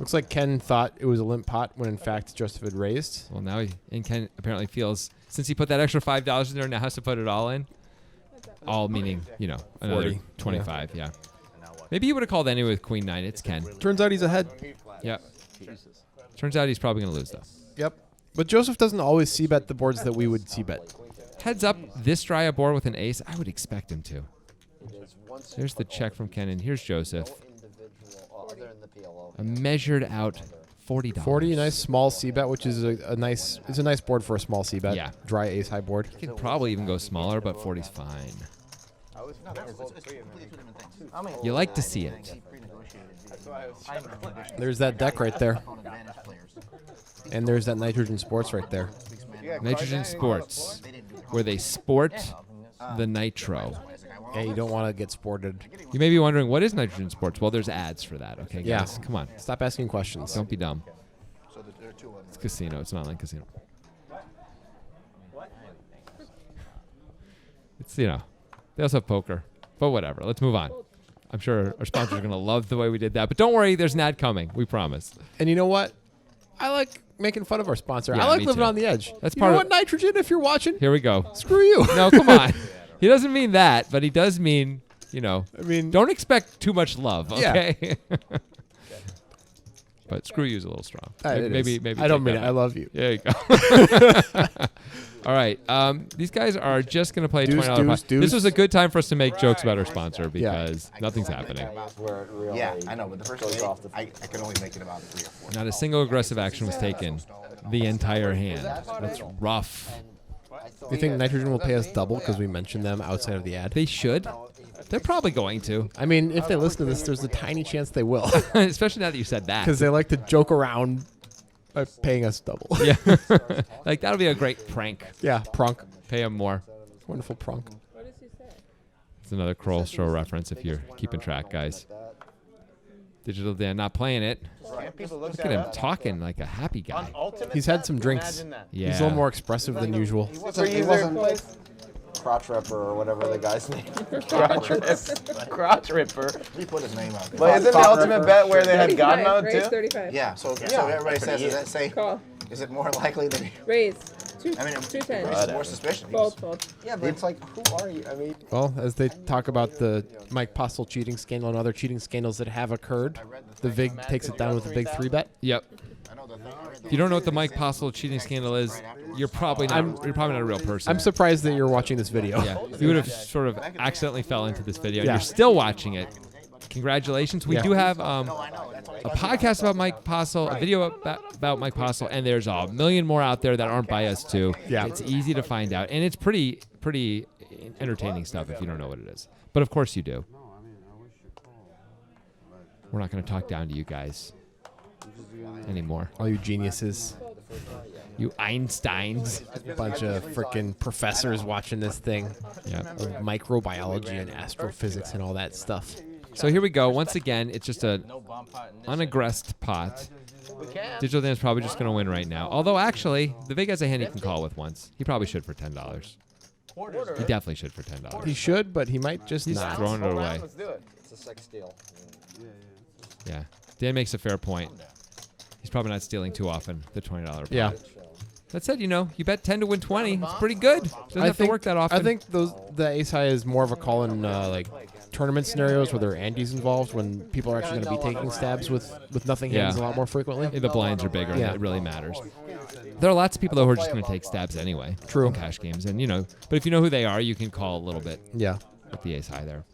Looks like Ken thought it was a limp pot when in fact Joseph had raised. Well, now and Ken apparently feels, since he put that extra $5 in there, now has to put it all in. All meaning, another 40. 25, yeah. Maybe he would have called anyway with Queen 9. It's Ken. Turns out he's ahead. Yep. Turns out he's probably going to lose, though. Yep. But Joseph doesn't always c-bet the boards that we would c-bet. Heads up, this dry a board with an ace, I would expect him to. There's the check from Ken, and here's Joseph. A measured out $40. 40, nice small c-bet, which is a nice board for a small c-bet. Yeah. Dry ace high board. He could probably even go smaller, but 40's fine. You like to see it. There's that deck right there. And there's that Nitrogen Sports right there. Nitrogen Sports, where they sport the nitro. Yeah, you don't want to get sported. You may be wondering, what is Nitrogen Sports? Well, there's ads for that, okay, Yeah. guys? Come on. Stop asking questions. Don't be dumb. It's casino. It's not like casino. It's, they also have poker. But whatever. Let's move on. I'm sure our sponsors are going to love the way we did that. But don't worry, there's an ad coming. We promise. And you know what? I like making fun of our sponsor. Yeah, I like me living too. on the edge. That's you part know of- what, Nitrogen, if you're watching, Here we go. screw you. No, come on. He doesn't mean that, but he does mean, I mean, don't expect too much love, Yeah. okay? But screw you is a little strong. Maybe I don't take mean that it. I back. love you. There you go. All right. These guys are just going to play Deuce, $20 pot. deuce. This was a good time for us to make jokes about our sponsor because nothing's happening. Where it really Yeah, I know, but the first goes thing, off the I can only make it about 3 or 4. Not a single aggressive action was taken the entire hand. That's rough. Do you think Nitrogen will pay us double because we mentioned them outside of the ad? They should. They're probably going to, I mean, if they listen to this, there's a tiny chance they will especially now that you said that. because they like to joke around by paying us double. Yeah. Like, that'll be a great prank. Yeah, pronk. Pay them more. Wonderful pronk. What does he say? It's another Kroll Show reference if you're keeping track, guys. Digital Dan not playing it. Look at him talking like a happy guy. He's had some drinks. Yeah. He's a little more expressive than usual. He wasn't Crotch Ripper or whatever the guy's name. Crotch Ripper. He put his name out there. But isn't the ultimate bet where they had God 35, mode raise too? 35. Yeah, so everybody says, does that say, Call. is it more likely that he, Raise. Two, I mean, 210. it's more suspicion. Fold, fold. Yeah, but it's like, who are you? I mean, Well, as they talk about the Mike Postle cheating scandal and other cheating scandals that have occurred, the VIG takes it down with a big 3-bet. Yep. If you don't know what the Mike Postle cheating scandal is, you're probably not a real person. I'm surprised that you're watching this video. Yeah. You would have sort of accidentally fell into this video. Yeah. You're still watching it. Congratulations. We Yeah. do have a podcast about Mike Postle, a video about Mike Postle, and there's a million more out there that aren't by us too. Yeah. It's easy to find out, and it's pretty entertaining stuff if you don't know what it is. But of course you do. We're not going to talk down to you guys anymore. All you geniuses. You Einsteins. Bunch of freaking professors watching this thing. Yeah. Of microbiology and astrophysics and all that stuff. So here we go. Once again, it's just a unaggressed pot. Digital Dan's probably just going to win right now. Although, actually, the Vig has a hand he can call with once. He probably should for $10. He definitely should for $10. He should, but he might just He's not. throwing it away. Let's do it. It's a sex steal. Yeah. Dan makes a fair point. He's probably not stealing too often, the $20 pot. Yeah. That said, you know, you bet 10 to win 20. It's pretty good. Doesn't have to work that often. I think the ace high is more of a call in like tournament scenarios where there are antes involved, when people are actually going to be taking stabs with nothing hands a lot more frequently. The blinds are bigger. Yeah. And it really matters. There are lots of people though who are just going to take stabs anyway. True. In cash games, and you know, but if you know who they are, you can call a little bit. Yeah. With the ace high there.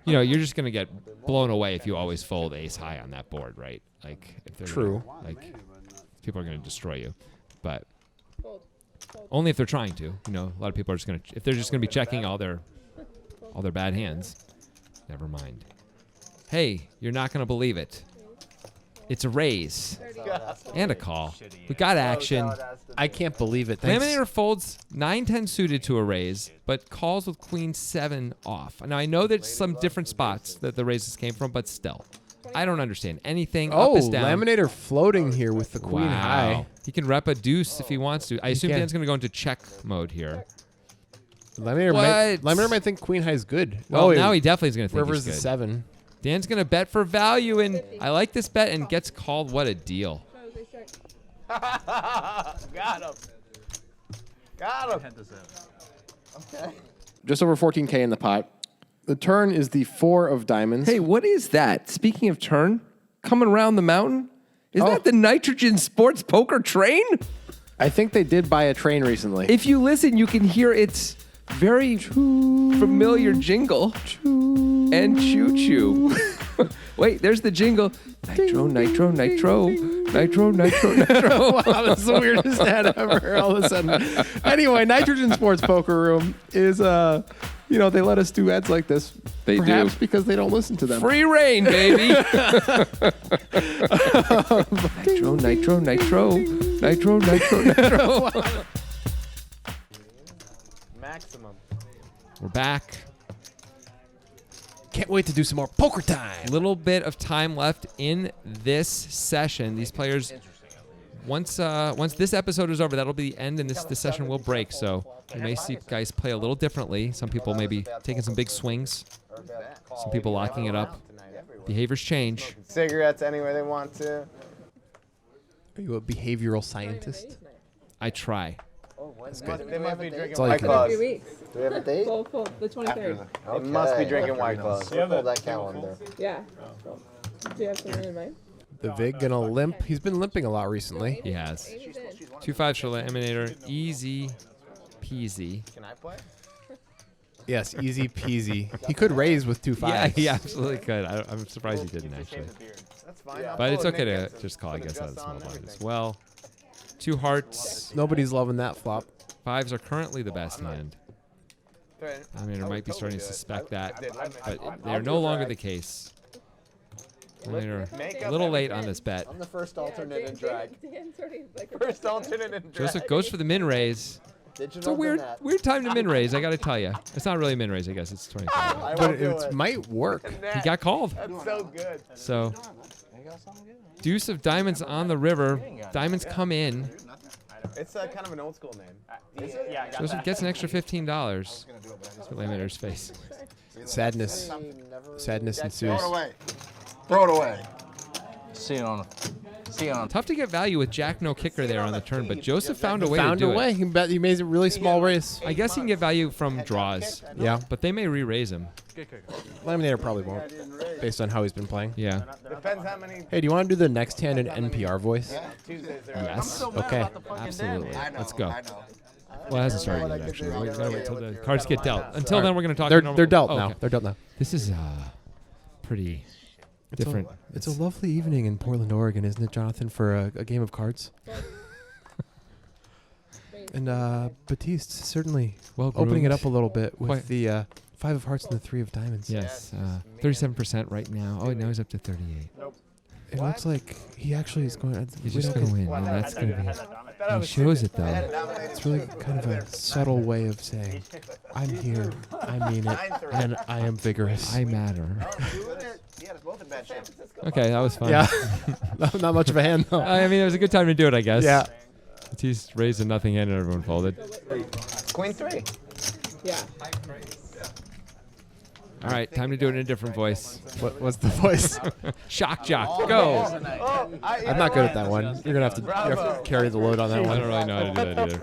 You know, you're just going to get blown away if you always fold ace high on that board, right? Like if they're True. Like people are going to destroy you, but only if they're trying to. You know, a lot of people are just going to, if they're just going to be checking all their bad hands. Never mind. Hey, you're not going to believe it. It's a raise and a call. We got action. I can't believe it. Thanks. Laminator folds 9-10 suited to a raise, but calls with queen 7 off. Now, I know there's some different spots that the raises came from, but still. I don't understand anything. Up is down. Laminator floating here with the queen high. He can rep a deuce if he wants to. I assume can. Dan's going to go into check mode here. Laminator might think queen high is good. Well, now he definitely is going to think River's he's the good. 7. Dan's going to bet for value, and I like this bet, and gets called. What a deal. Got him. Got him. Okay. Just over 14K in the pot. The turn is the 4 of diamonds. Hey, what is that? Speaking of turn, coming around the mountain? Is that the Nitrogen Sports Poker train? I think they did buy a train recently. If you listen, you can hear its very familiar jingle. And choo-choo. Wait, there's the jingle. Nitro, nitro, nitro. Nitro, nitro, nitro. Wow, that's the weirdest ad ever all of a sudden. Anyway, Nitrogen Sports Poker Room is, you know, they let us do ads like this. They perhaps do. because they don't listen to them. Free reign, baby. Nitro, nitro, nitro. Nitro, nitro, nitro. Maximum. We're back. Can't wait to do some more poker time. Little bit of time left in this session. These players, once this episode is over, that'll be the end, and this session will break. So you may see guys play a little differently. Some people may be taking some big swings. Some people locking it up. Behaviors change. Cigarettes anywhere they want to. Are you a behavioral scientist? I try. That's good. They must be drinking That's all you White can Claws. 3 weeks. Do we have a date? Full, the 23rd. They must be drinking White Claws. Pull that calendar. Yeah. Do you have something in mind? The Vig gonna limp. He's been limping a lot recently. He has. 8 is in. 2-5 for Laminator. Easy peasy. Can I play? Yes, easy peasy. He could raise with 2 5s. Yeah, he absolutely could. I'm surprised he didn't actually. That's fine. But it's okay to just call, I guess, out of small blind as well. 2 hearts. Nobody's loving that flop. 5s are currently the best hand. Laminator might be starting to suspect that, but they're no longer the case. Laminator a little late on this bet. I'm the first alternate in drag. Dan's already like First alternate in drag. Joseph goes for the min raise. It's a Digital weird net. time to min raise, I got to tell you. It's not really min raise, I guess. It's 25. I But will do it it. might work. He got called. That's so good. So, deuce of diamonds on the river. Diamonds come in. It's kind of an old school name. Joseph gets an extra $15. That's what Laminator's face. Sadness. Sadness ensues. Throw it away. Throw it away. See it on. See it on. Tough to get value with Jack no kicker there on the turn, but Joseph found a way Found to a do way. it. He made a really small raise. I guess he can get value from draws, Yeah. but they may re-raise him. Laminator probably won't, based on how he's been playing. Yeah. Depends how many Hey, do you want to do the next hand in NPR voice? Tuesdays there are. Yes. Okay. Absolutely. Let's go. I know. Well, it hasn't started yet, actually. We gotta wait till the cards get dealt. Until then, we're gonna talk. They're normal- dealt oh, now. okay. They're dealt now. This is pretty different. It's a lovely evening in Portland, Oregon, isn't it, Jonathan, for a game of cards? And Batiste certainly Well opening it groomed. up a little bit with Quite. the 5 of hearts and the 3 of diamonds. Yes, 37% right now. Oh, now he's up to 38. It looks like he actually is going. He's just gonna win. No, that's gonna be. He shows it though. It's really kind of a subtle way of saying, I'm here, I mean it, and I am vigorous. I matter. Yeah, it's both in bad shape. Okay, that was fun. Yeah. Not much of a hand, though. I mean, it was a good time to do it, I guess. Yeah. He's raised a nothing hand and everyone folded. Queen 3. Yeah. All right, time to do it in a different voice. What's the voice? Shock jock, go. I'm not good at that one. You're going to have to carry the load on that I one. don't really know how to do that either.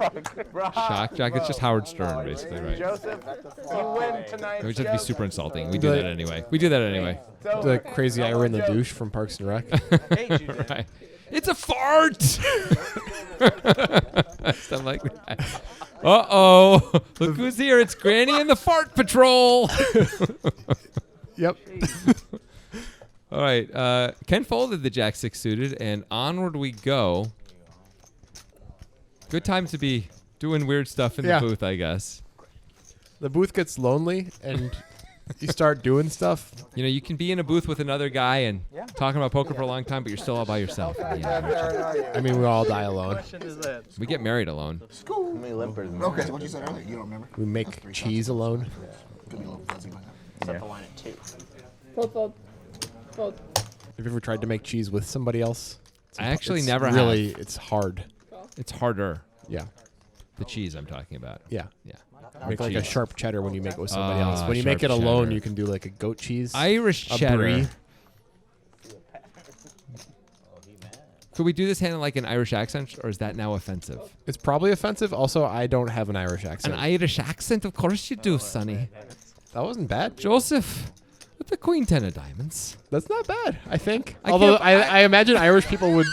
Shock jock, it's just Howard Stern, basically, right? Joseph, you win tonight. We just have to be super insulting. We do that anyway. We do that anyway. The crazy Ira in the douche from Parks and Rec. Right. It's a fart! Stuff like that. Uh-oh. Look who's here. It's Granny and the Fart Patrol. Yep. All right. Ken folded the Jack 6 suited, and onward we go. Good time to be doing weird stuff in the booth, I guess. The booth gets lonely, and you start doing stuff. You know, you can be in a booth with another guy and talking about poker for a long time, but you're still all by yourself. I mean, we all die alone. We get married alone. How many limpers? Okay, so what you said earlier, you don't remember? We make cheese alone. Could be a little fuzzy like that. Set the line at 2. Fold, fold. Fold. Have you ever tried to make cheese with somebody else? I actually It's never really, have. it's hard. It's harder. Yeah. The cheese I'm talking about. Yeah. Yeah. Make like a sharp cheddar when you make it with somebody else. When you make it sharp alone, cheddar. you can do like a goat cheese. Irish a cheddar. brie. Could we do this hand in like an Irish accent, or is that now offensive? It's probably offensive. Also, I don't have an Irish accent. An Irish accent? Of course you do, Sonny. That wasn't bad. Joseph, with the Queen 10 of diamonds. That's not bad, I think. I Although can't- I imagine Irish people would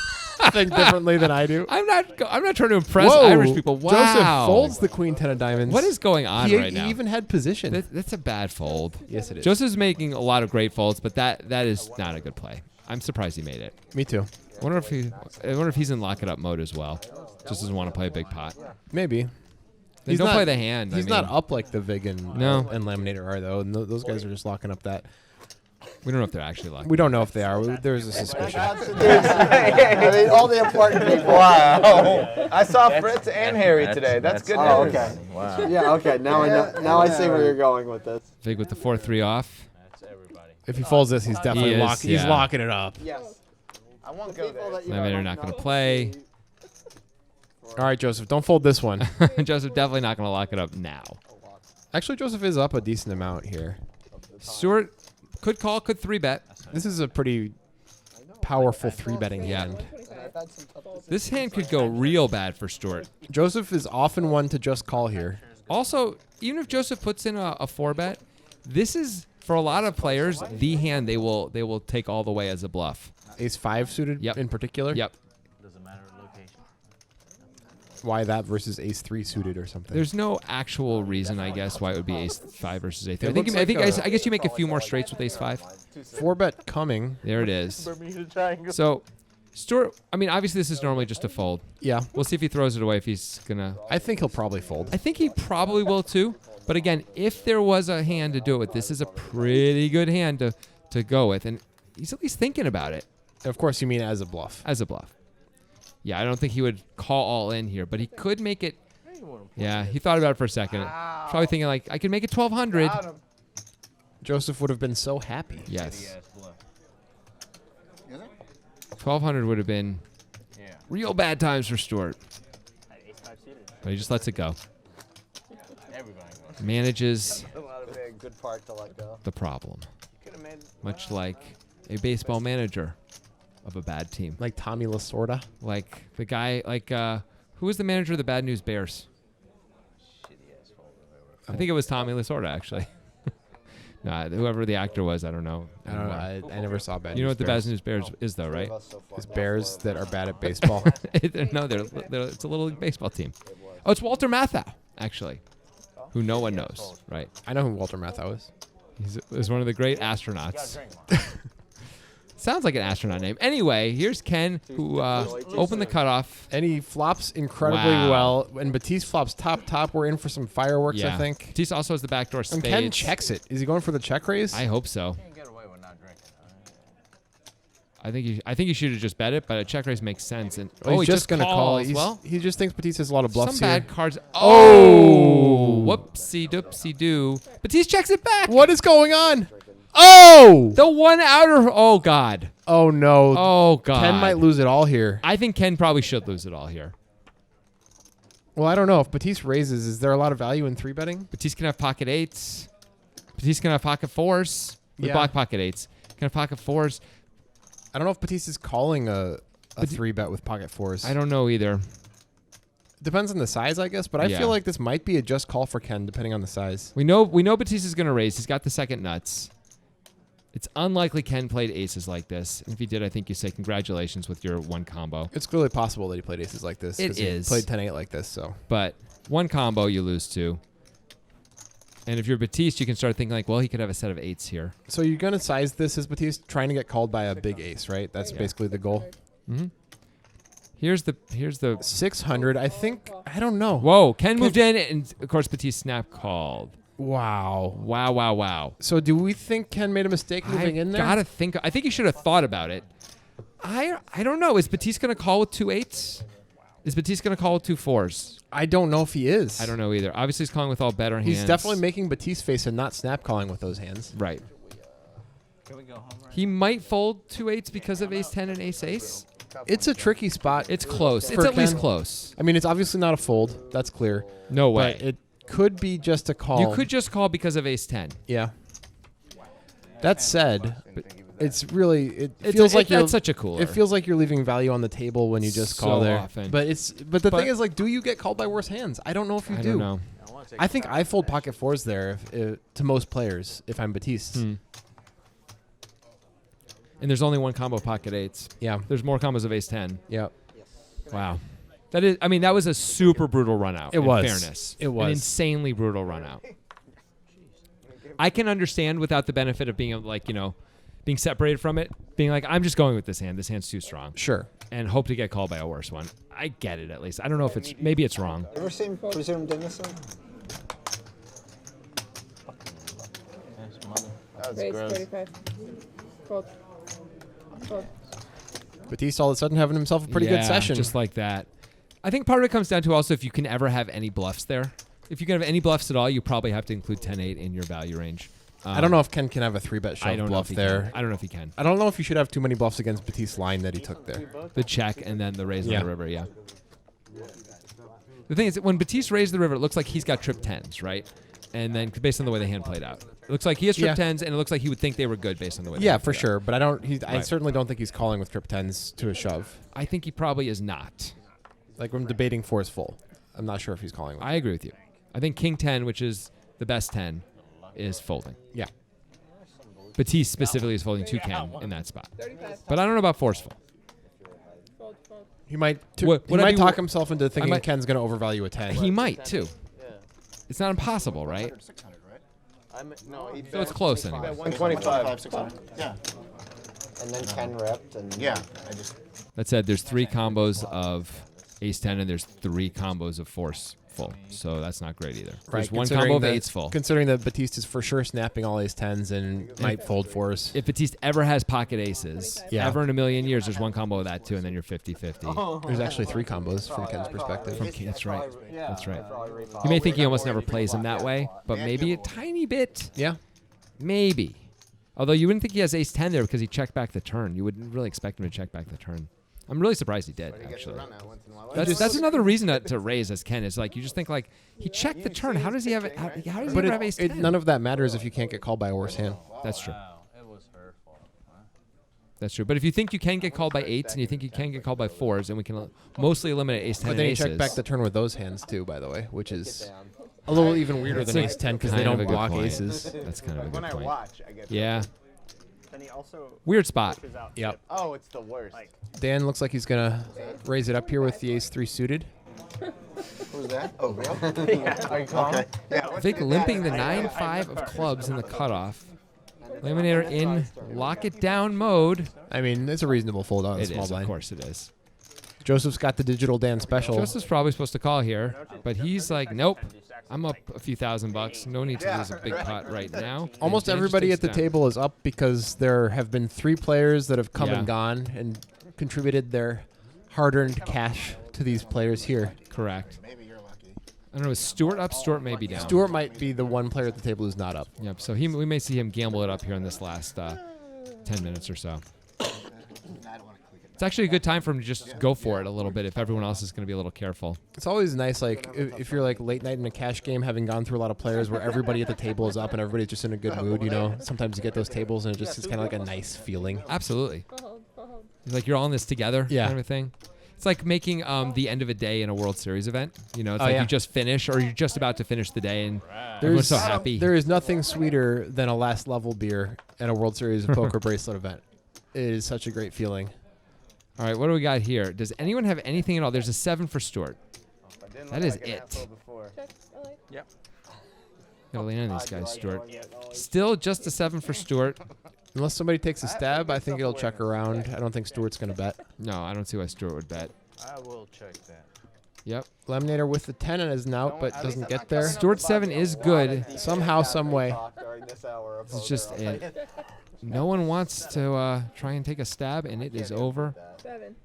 think differently than I do. I'm not trying to impress Whoa, Irish people. Wow. Joseph folds the Queen 10 of diamonds. What is going on he, right now? He even had position. That's a bad fold. Yes, it is. Joseph's making a lot of great folds, but that is not a good play. I'm surprised he made it. Me too. I wonder if he's in lock it up mode as well. Just doesn't want to play a big pot. Maybe. Then don't play the hand. He's I mean, not up like the Vig and Laminator are, though. And those guys are just locking up that. We don't know if they're actually locked. We don't know if they are. There's a suspicion. I mean, all the important people. Wow. I saw Fritz and Harry today. That's good Oh, news. okay. Wow. Yeah, okay. Now I know. Now I see where you're going with this. Vig with the 4-3 off. If he folds this, he's definitely He is, locking. He's yeah. locking it up. Yes. I won't go there. Laminator not going to play. All right, Joseph, don't fold this one. Joseph definitely not going to lock it up now. Actually, Joseph is up a decent amount here. Stuart could call, could 3-bet. This is a pretty powerful 3-betting hand. This hand could go real bad for Stuart. Joseph is often one to just call here. Also, even if Joseph puts in a 4-bet, this is, for a lot of players, the hand they will take all the way as a bluff. Ace-5 suited in particular? Yep. Doesn't matter location. Why that versus Ace-3 suited or something? There's no actual reason, I guess, why it would be Ace-5 versus Ace-3. It looks I like guess you make a few more straights with Ace-5. 4-bet coming. There it is. So, Stuart, I mean, obviously this is normally just a fold. Yeah. We'll see if he throws it away, if he's going to... I think he'll probably fold. I think he probably will too. But again, if there was a hand to do it with, this is a pretty good hand to go with. And he's at least thinking about it. Of course, you mean as a bluff. As a bluff. Yeah, I don't think he would call all in here, but he could make it. Yeah, he thought about it for a second. Probably thinking like, I could make it 1,200. Joseph would have been so happy. Yes. 1,200 would have been real bad times for Stuart. But he just lets it go. Manages Good part to let go. the problem. Much like a baseball manager of a bad team. Like Tommy Lasorda? Like the guy, who was the manager of the Bad News Bears? I think it was Tommy Lasorda, actually. No, whoever the actor was, I don't know. I don't know. I never saw Bad News You know what the Bears. Bad News Bears is, though, right? It's bears that are bad at baseball. No, it's a little league baseball team. Oh, it's Walter Matthau, actually, who no one knows, right? I know who Walter Matthau is. He's one of the great astronauts. Sounds like an astronaut name. Anyway, here's Ken, who opened the cutoff. And he flops incredibly well. And Batiste flops top. We're in for some fireworks, I think. Batiste also has the backdoor spades. And Ken checks it. Is he going for the check raise? I hope so. Can't get away with not drinking. I think you should have just bet it, but a check raise makes sense. And Well, he's he just going to call. calls. He just thinks Batiste has a lot of bluffs some here. bad cards. Oh, whoopsie doopsie doo. Batiste checks it back. What is going on? Oh! The one outer. Oh God. Oh, no. Oh God. Ken might lose it all here. I think Ken probably should lose it all here. Well, I don't know. If Batiste raises, is there a lot of value in 3-betting? Batiste can have pocket 8s. Batiste can have pocket 4s. With Yeah. block pocket 8s. Can have pocket 4s. I don't know if Batiste is calling a 3-bet with pocket 4s. I don't know either. Depends on the size, I guess, but I Yeah. feel like this might be a just call for Ken, depending on the size. We know Batiste is going to raise. He's got the second nuts. It's unlikely Ken played aces like this. And if he did, I think you say congratulations with your one combo. It's clearly possible that he played aces like this. It 'cause he is. played 10-8 like this, so. But one combo you lose to. And if you're Batiste, you can start thinking like, well, he could have a set of 8s here. So you're going to size this as Batiste trying to get called by a big ace, right? That's basically the goal. Mm-hmm. Here's the 600. I think, I don't know. Whoa, Ken moved in, and of course Batiste snap called. Wow. Wow. So do we think Ken made a mistake moving in there? I think he should have thought about it. I don't know. Is Batiste going to call with 2 8s? Is Batiste going to call with 2 4s? I don't know if he is. I don't know either. Obviously, he's calling with all better hands. He's definitely making Batiste face and not snap calling with those hands. Right. Can we go home right He might fold 2 8s because of ace 10 and ace ace. It's a tricky spot. It's close. It's for at least Ken. close. I mean, it's obviously not a fold. That's clear. No way. But it could be just a call. You could just call because of ace 10. Yeah. That said, it's really it It's feels like that's you're such a cooler. It feels like you're leaving value on the table when you just call So there. often. But the thing is, like, do you get called by worse hands? I don't know if you I do. don't know. I think I fold pocket 4s there to most players if I'm Batiste. And there's only one combo pocket 8s. Yeah. There's more combos of ace 10. Yeah. Wow. That was a super brutal run out. It was. In fairness. It was. An insanely brutal run out. I can understand without the benefit of being being separated from it, being like, I'm just going with this hand. This hand's too strong. Sure. And hope to get called by a worse one. I get it at least. I don't know if maybe it's wrong. Ever seen Presumed Innocent? Raise 35. Fold. Fold. Batiste all of a sudden having himself a pretty good session. Just like that. I think part of it comes down to also if you can ever have any bluffs there. If you can have any bluffs at all, you probably have to include 10-8 in your value range. I don't know if Ken can have a 3-bet shove bluff there. I don't know if he can. I don't know if you should have too many bluffs against Batiste's line that he took there. The check and then the raise on the river, yeah. The thing is that when Batiste raised the river, it looks like he's got trip 10s, right? And then based on the way the hand played out. It looks like he has trip 10s, and it looks like he would think they were good based on the way the hand for played sure. out. But I certainly don't think he's calling with trip 10s to a shove. I think he probably is not. Like, I'm debating 4s full. I'm not sure if he's calling with I agree with you. I think King 10, which is the best 10, is folding. Yeah. Batiste specifically is folding 2 Ken in that spot. But I don't know about forceful. Fold. Fold. He might Would I might be- talk himself into thinking might- Ken's going to overvalue a 10. He might, too. It's not impossible, right? So it's close anyway. 125. 600. Yeah. And then Ken ripped. And Yeah. That said, there's 3 combos of ace 10, and there's 3 combos of force full. So that's not great either. There's one combo of 8s full. Considering that Batiste is for sure snapping all ace 10s and might fold 4s. If Batiste ever has pocket aces, ever in a million years, there's one combo of that too, and then you're 50-50. There's actually 3 combos from Ken's perspective. That's right. That's right. You may think he almost never plays him that way, but maybe a tiny bit. Yeah. Maybe. Although you wouldn't think he has ace 10 there because he checked back the turn. You wouldn't really expect him to check back the turn. I'm really surprised he did, actually. That's another reason to raise as Ken is like you just think like he checked the turn. How does he have it? How does he ever have ace 10? None of that matters if you can't get called by a worse hand. That's true. It was her fault. That's true. But if you think you can get called by 8s and you think you can get called by 4s, and we can mostly eliminate ace 10 But and then you aces. check back the turn with those hands too, by the way, which is a little even weirder than ace 10 because they kind of don't a good block point. aces. That's kind of a When good I point. watch, I get Yeah. Then he also Weird spot. pushes out Yep. chip. Oh, it's the worst. Dan looks like he's going to raise it up here with the ace 3 suited. Who's that? Oh, real? Are you calling? Okay. Yeah. Vic limping the 9-5 of clubs in the cutoff. Eliminator in lock it down mode. I mean, it's a reasonable fold on a It small is, blind. of course it is. Joseph's got the digital Dan special. Joseph's probably supposed to call here, but he's like, nope. I'm up a few $1,000. No need to lose a big pot right now. Almost And Dan everybody just at the takes it down. table is up because there have been 3 players that have come Yeah. and gone and contributed their hard-earned cash to these players here. Correct. Maybe you're lucky. I don't know. Is Stuart up? Stuart may be down. Stuart might be the one player at the table who's not up. Yep. So we may see him gamble it up here in this last 10 minutes or so. It's actually a good time for him to just go for it a little bit if everyone else is going to be a little careful. It's always nice, like if you're like late night in a cash game, having gone through a lot of players where everybody at the table is up and everybody's just in a good mood. You know, sometimes you get those tables and it just is kind of like a nice feeling. Absolutely. Hold. It's like you're all in this together, Yeah. kind of a thing. It's like making the end of a day in a World Series event. You know, it's Oh, like yeah. you just finish or you're just about to finish the day and everyone's so happy. There is nothing sweeter than a last level beer at a World Series of Poker bracelet event. It is such a great feeling. All right, what do we got here? Does anyone have anything at all? There's a 7 for Stuart. That is it. Check. I like. Gotta lean on these guys, Stuart. Still just a 7 for Stuart. Unless somebody takes a stab, I think it'll check around. I don't think Stuart's going to bet. No, I don't see why Stuart would bet. I will check that. Yep. Laminator with the 10 and is an out, but doesn't get there. Stuart 7 is good. Somehow, some way. It's just no one wants to try and take a stab, and it is over. 7.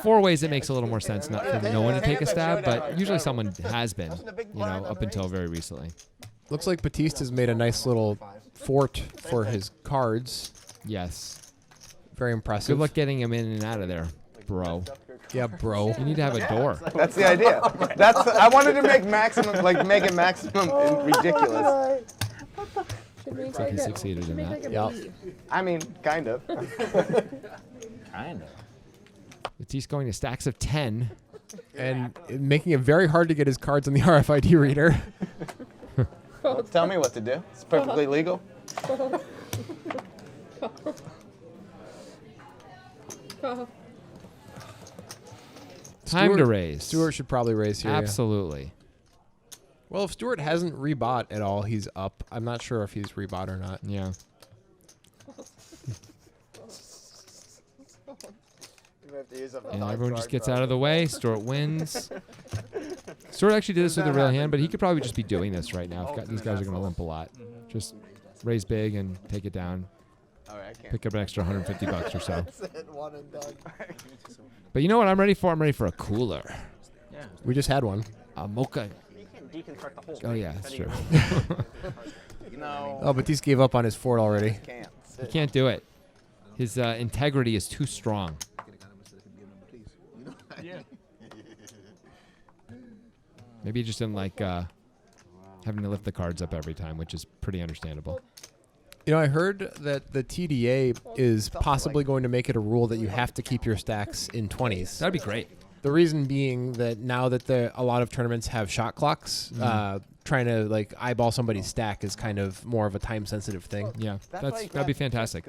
4 ways it makes a little more sense not for no one to take a stab, but usually someone has been, you know, up until very recently. Looks like Batiste has made a nice little fort for his cards. Yes. Very impressive. Good luck getting him in and out of there, bro. Yeah, bro. You need to have a door. That's the idea. I wanted to make maximum, like make it maximum and ridiculous. Should make like like he a, succeeded should in make that. like a Yep. bee. I mean, kind of. Kind of. Batiste going to stacks of 10. And making it very hard to get his cards on the RFID reader. Tell me what to do. It's perfectly legal. Time to Stuart- raise. Stuart should probably raise here. yeah. Absolutely. Well, if Stuart hasn't rebought at all, he's up. I'm not sure if he's rebought or not. Yeah. And everyone just gets out of the way. Stuart wins. Stuart actually did this with a real hand, but he could probably just be doing this right now. These guys are going to limp a lot. Just raise big and take it down. Pick up an extra $150 or so. But you know what I'm ready for? I'm ready for a cooler. We just had one. A mocha. Oh, yeah, that's true. Oh, Batiste gave up on his fort already. He can't do it. His integrity is too strong. Maybe he just didn't like having to lift the cards up every time, which is pretty understandable. You know, I heard that the TDA is possibly going to make it a rule that you have to keep your stacks in 20s. That'd be great. The reason being that now that a lot of tournaments have shot clocks, trying to like eyeball somebody's stack is kind of more of a time-sensitive thing. Yeah, that'd be fantastic.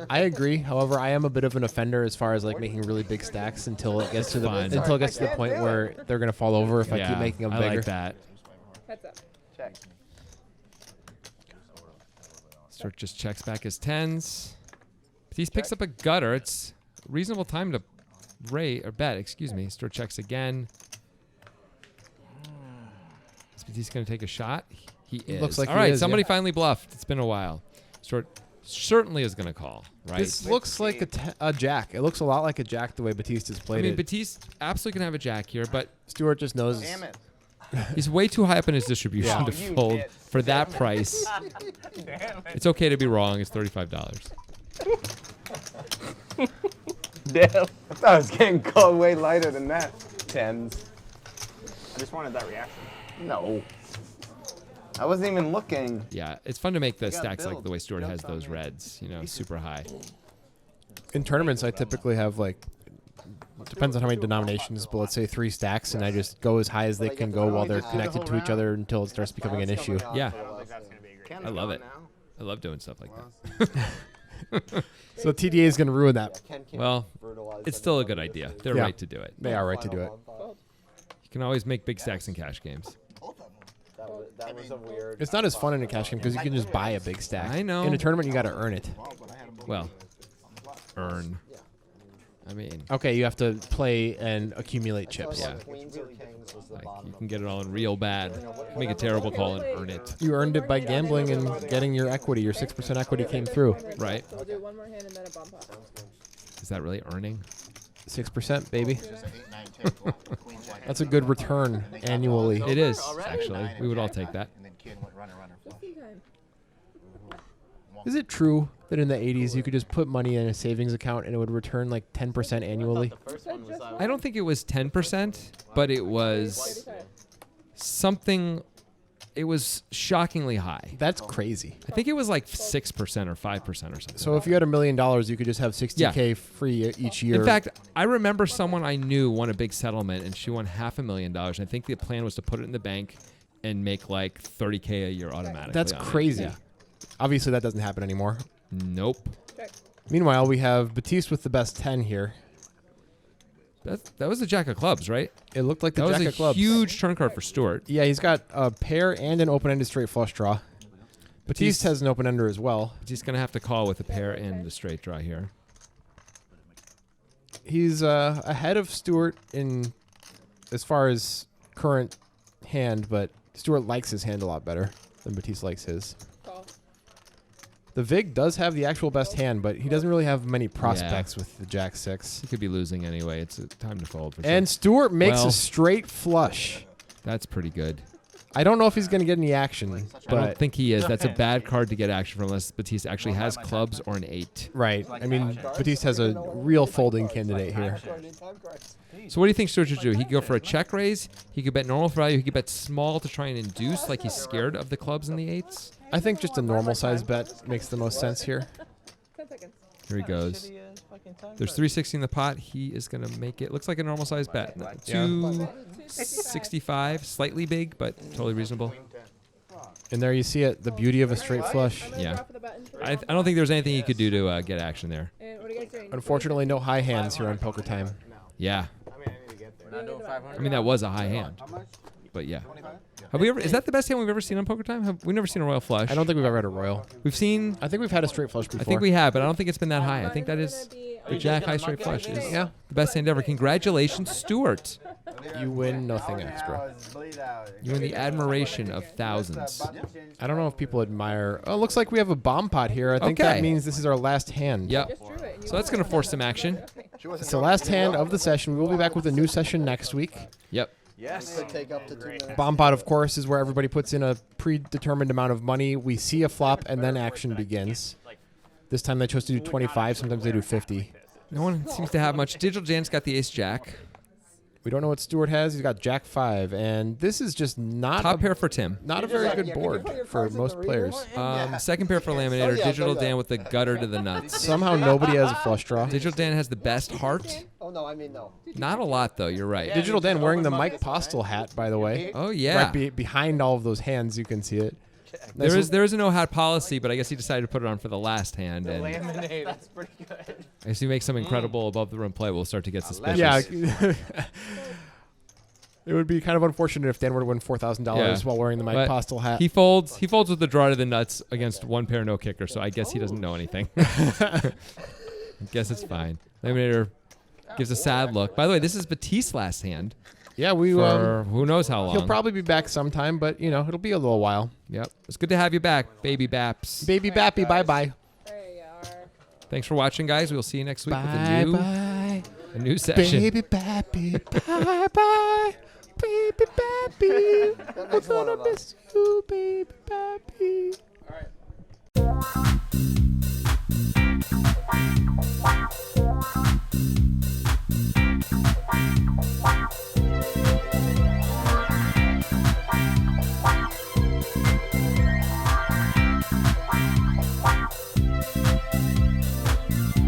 I agree. However, I am a bit of an offender as far as like making really big stacks until it gets to the Fine. point where they're gonna fall over if I keep making them I bigger. like that. Heads up. Check. Stuart just checks back his 10s. Batiste picks up a gutter. It's a reasonable time to bet. Excuse me. Stuart checks again. Is Batiste going to take a shot? He is. Looks like All he right, is, somebody yeah. finally bluffed. It's been a while. Stuart certainly is going to call, right? This looks like a jack. It looks a lot like a jack the way Batiste has I played mean, it. Batiste absolutely can have a jack here, but Stuart just knows. Damn it. he's way too high up in his distribution Yeah. to Oh, you fold did. for that price. It's okay to be wrong. It's $35. Damn. I thought I was getting called way lighter than that. 10s. I just wanted that reaction. No. I wasn't even looking. Yeah, it's fun to make the stacks like the way Stuart has those reds, you know, super high. In tournaments, I typically have like, depends on how many denominations, but let's say 3 stacks, and I just go as high as they can go while they're connected to each other until it starts becoming an issue. Yeah, I don't think that's going to be a great I love it. I love doing stuff like that. So TDA is going to ruin that. Well, it's still a good idea. They're Yeah. right to do it. They are right to do it. You can always make big stacks in cash games. That was a weird. It's not as fun in a cash game because you can just buy a big stack. I know. In a tournament, you got to earn it. Well, earn. I mean, Okay, you have to play and accumulate chips. Yeah. Queens or kings was the like bottom. you can get it all in real bad. Make a terrible call and earn it. You earned it by gambling and getting your equity. Your 6% equity came through. Right. So we'll do one more hand and then a bump up. Is that really earning? 6%, baby. Just an 8, 9, 10, queen, jack. That's a good return annually. It is, actually. We would all take that. And then king went runner, flush. Just in time. Is it true that in the 80s you could just put money in a savings account and it would return like 10% annually? I don't think it was 10%, but it was 35. something. It was shockingly high. That's crazy. I think it was like 6% or 5% or something. So if you had $1 million, you could just have 60K free each year. In fact, I remember someone I knew won a big settlement, and she won $500,000. I think the plan was to put it in the bank and make like $30K a year automatically. that's on it. crazy. Yeah. Obviously, that doesn't happen anymore. Nope. Check. Meanwhile, we have Batiste with the best 10 here. That was the Jack of Clubs, right? It looked like the That was Jack a of Clubs. huge turn card for Stewart. Yeah, he's got a pair and an open-ended straight flush draw. Batiste has an open-ender as well. He's going to have to call with a pair and the straight draw here. He's ahead of Stewart in as far as current hand, but Stewart likes his hand a lot better than Batiste likes his. Call. The Vig does have the actual best hand, but he doesn't really have many prospects with the Jack 6. He could be losing anyway. It's time to fold for And sure. Stewart makes Well- a straight flush. That's pretty good. I don't know if he's going to get any action, I don't but think he is. That's a bad card to get action from unless Batiste actually has clubs or an 8. right. I mean, Batiste has a real folding candidate here. So what do you think Stewart should do? He could go for a check raise. He could bet normal for value. He could bet small to try and induce, like he's scared of the clubs and the 8s. I think just a normal size bet makes the most sense here. 10 seconds. Here he goes. There's 360 in the pot. He is going to make it. Looks like a normal size bet. 265, slightly big, but totally reasonable. And there you see it, the beauty of a straight flush. I'm gonna Yeah. draw for the button for I don't think there's anything he could do to get action there. And what are you guys doing? Unfortunately, no high hands here on Poker Time. Yeah. We're not doing 500. I mean, that was a high hand. But yeah. Have we ever? Is that the best hand we've ever seen on Poker Time? We've never seen a royal flush. I don't think we've ever had a royal. We've seen. I think we've had a straight flush before. I think we have, but I don't think it's been that high. I think that is the Jack high straight flush is Yeah. the best hand ever. Congratulations, Stewart. You win nothing extra. You win the admiration of thousands. I don't know if people admire. Oh, looks like we have a bomb pot here. I think Okay. that means this is our last hand. Yep. Just drew it. and you So that's going to force some action. It's the last hand of the session. We will be back with a new session next week. Yep. Could take up to 2 minutes. Bomb pot, of course, is where everybody puts in a predetermined amount of money. We see a flop, and then action begins. This time they chose to do 25. Sometimes they do 50. No one seems to have much. Digital Jan's got the ace jack. We don't know what Stewart has. He's got Jack 5, and this is just not Top a, pair for Tim. not a very good board for most players. Second pair for Laminator. Digital Dan with the gutter to the nuts. Somehow nobody has a flush draw. Digital Dan has the best heart. Oh, no, I mean, no. Not a lot, though. You're right. Digital Dan wearing the Mike Postel hat, by the way. Oh, yeah. Right behind all of those hands, you can see it. There is a no hat policy, but I guess he decided to put it on for the last hand, and That's pretty good. as he makes some incredible above the rim play, we'll start to get suspicious. Yeah. It would be kind of unfortunate if Dan were to win $4,000 Yeah. while wearing the Mike But Postel hat. He folds with the draw to the nuts against one pair no kicker, so I guess he doesn't know anything. I guess it's fine. Laminator gives a sad look. By the way, this is Batiste's last hand Yeah, we for who knows how long. he'll probably be back sometime, but it'll be a little while. Yep. It's good to have you back, Baby Baps. Baby Bappy, bye-bye. There you are. Thanks for watching, guys. We'll see you next week with Bye-bye. a new session. Baby Bappy, bye-bye. Baby Bappy, That I'm makes one gonna of us. miss you, baby Bappy. All right.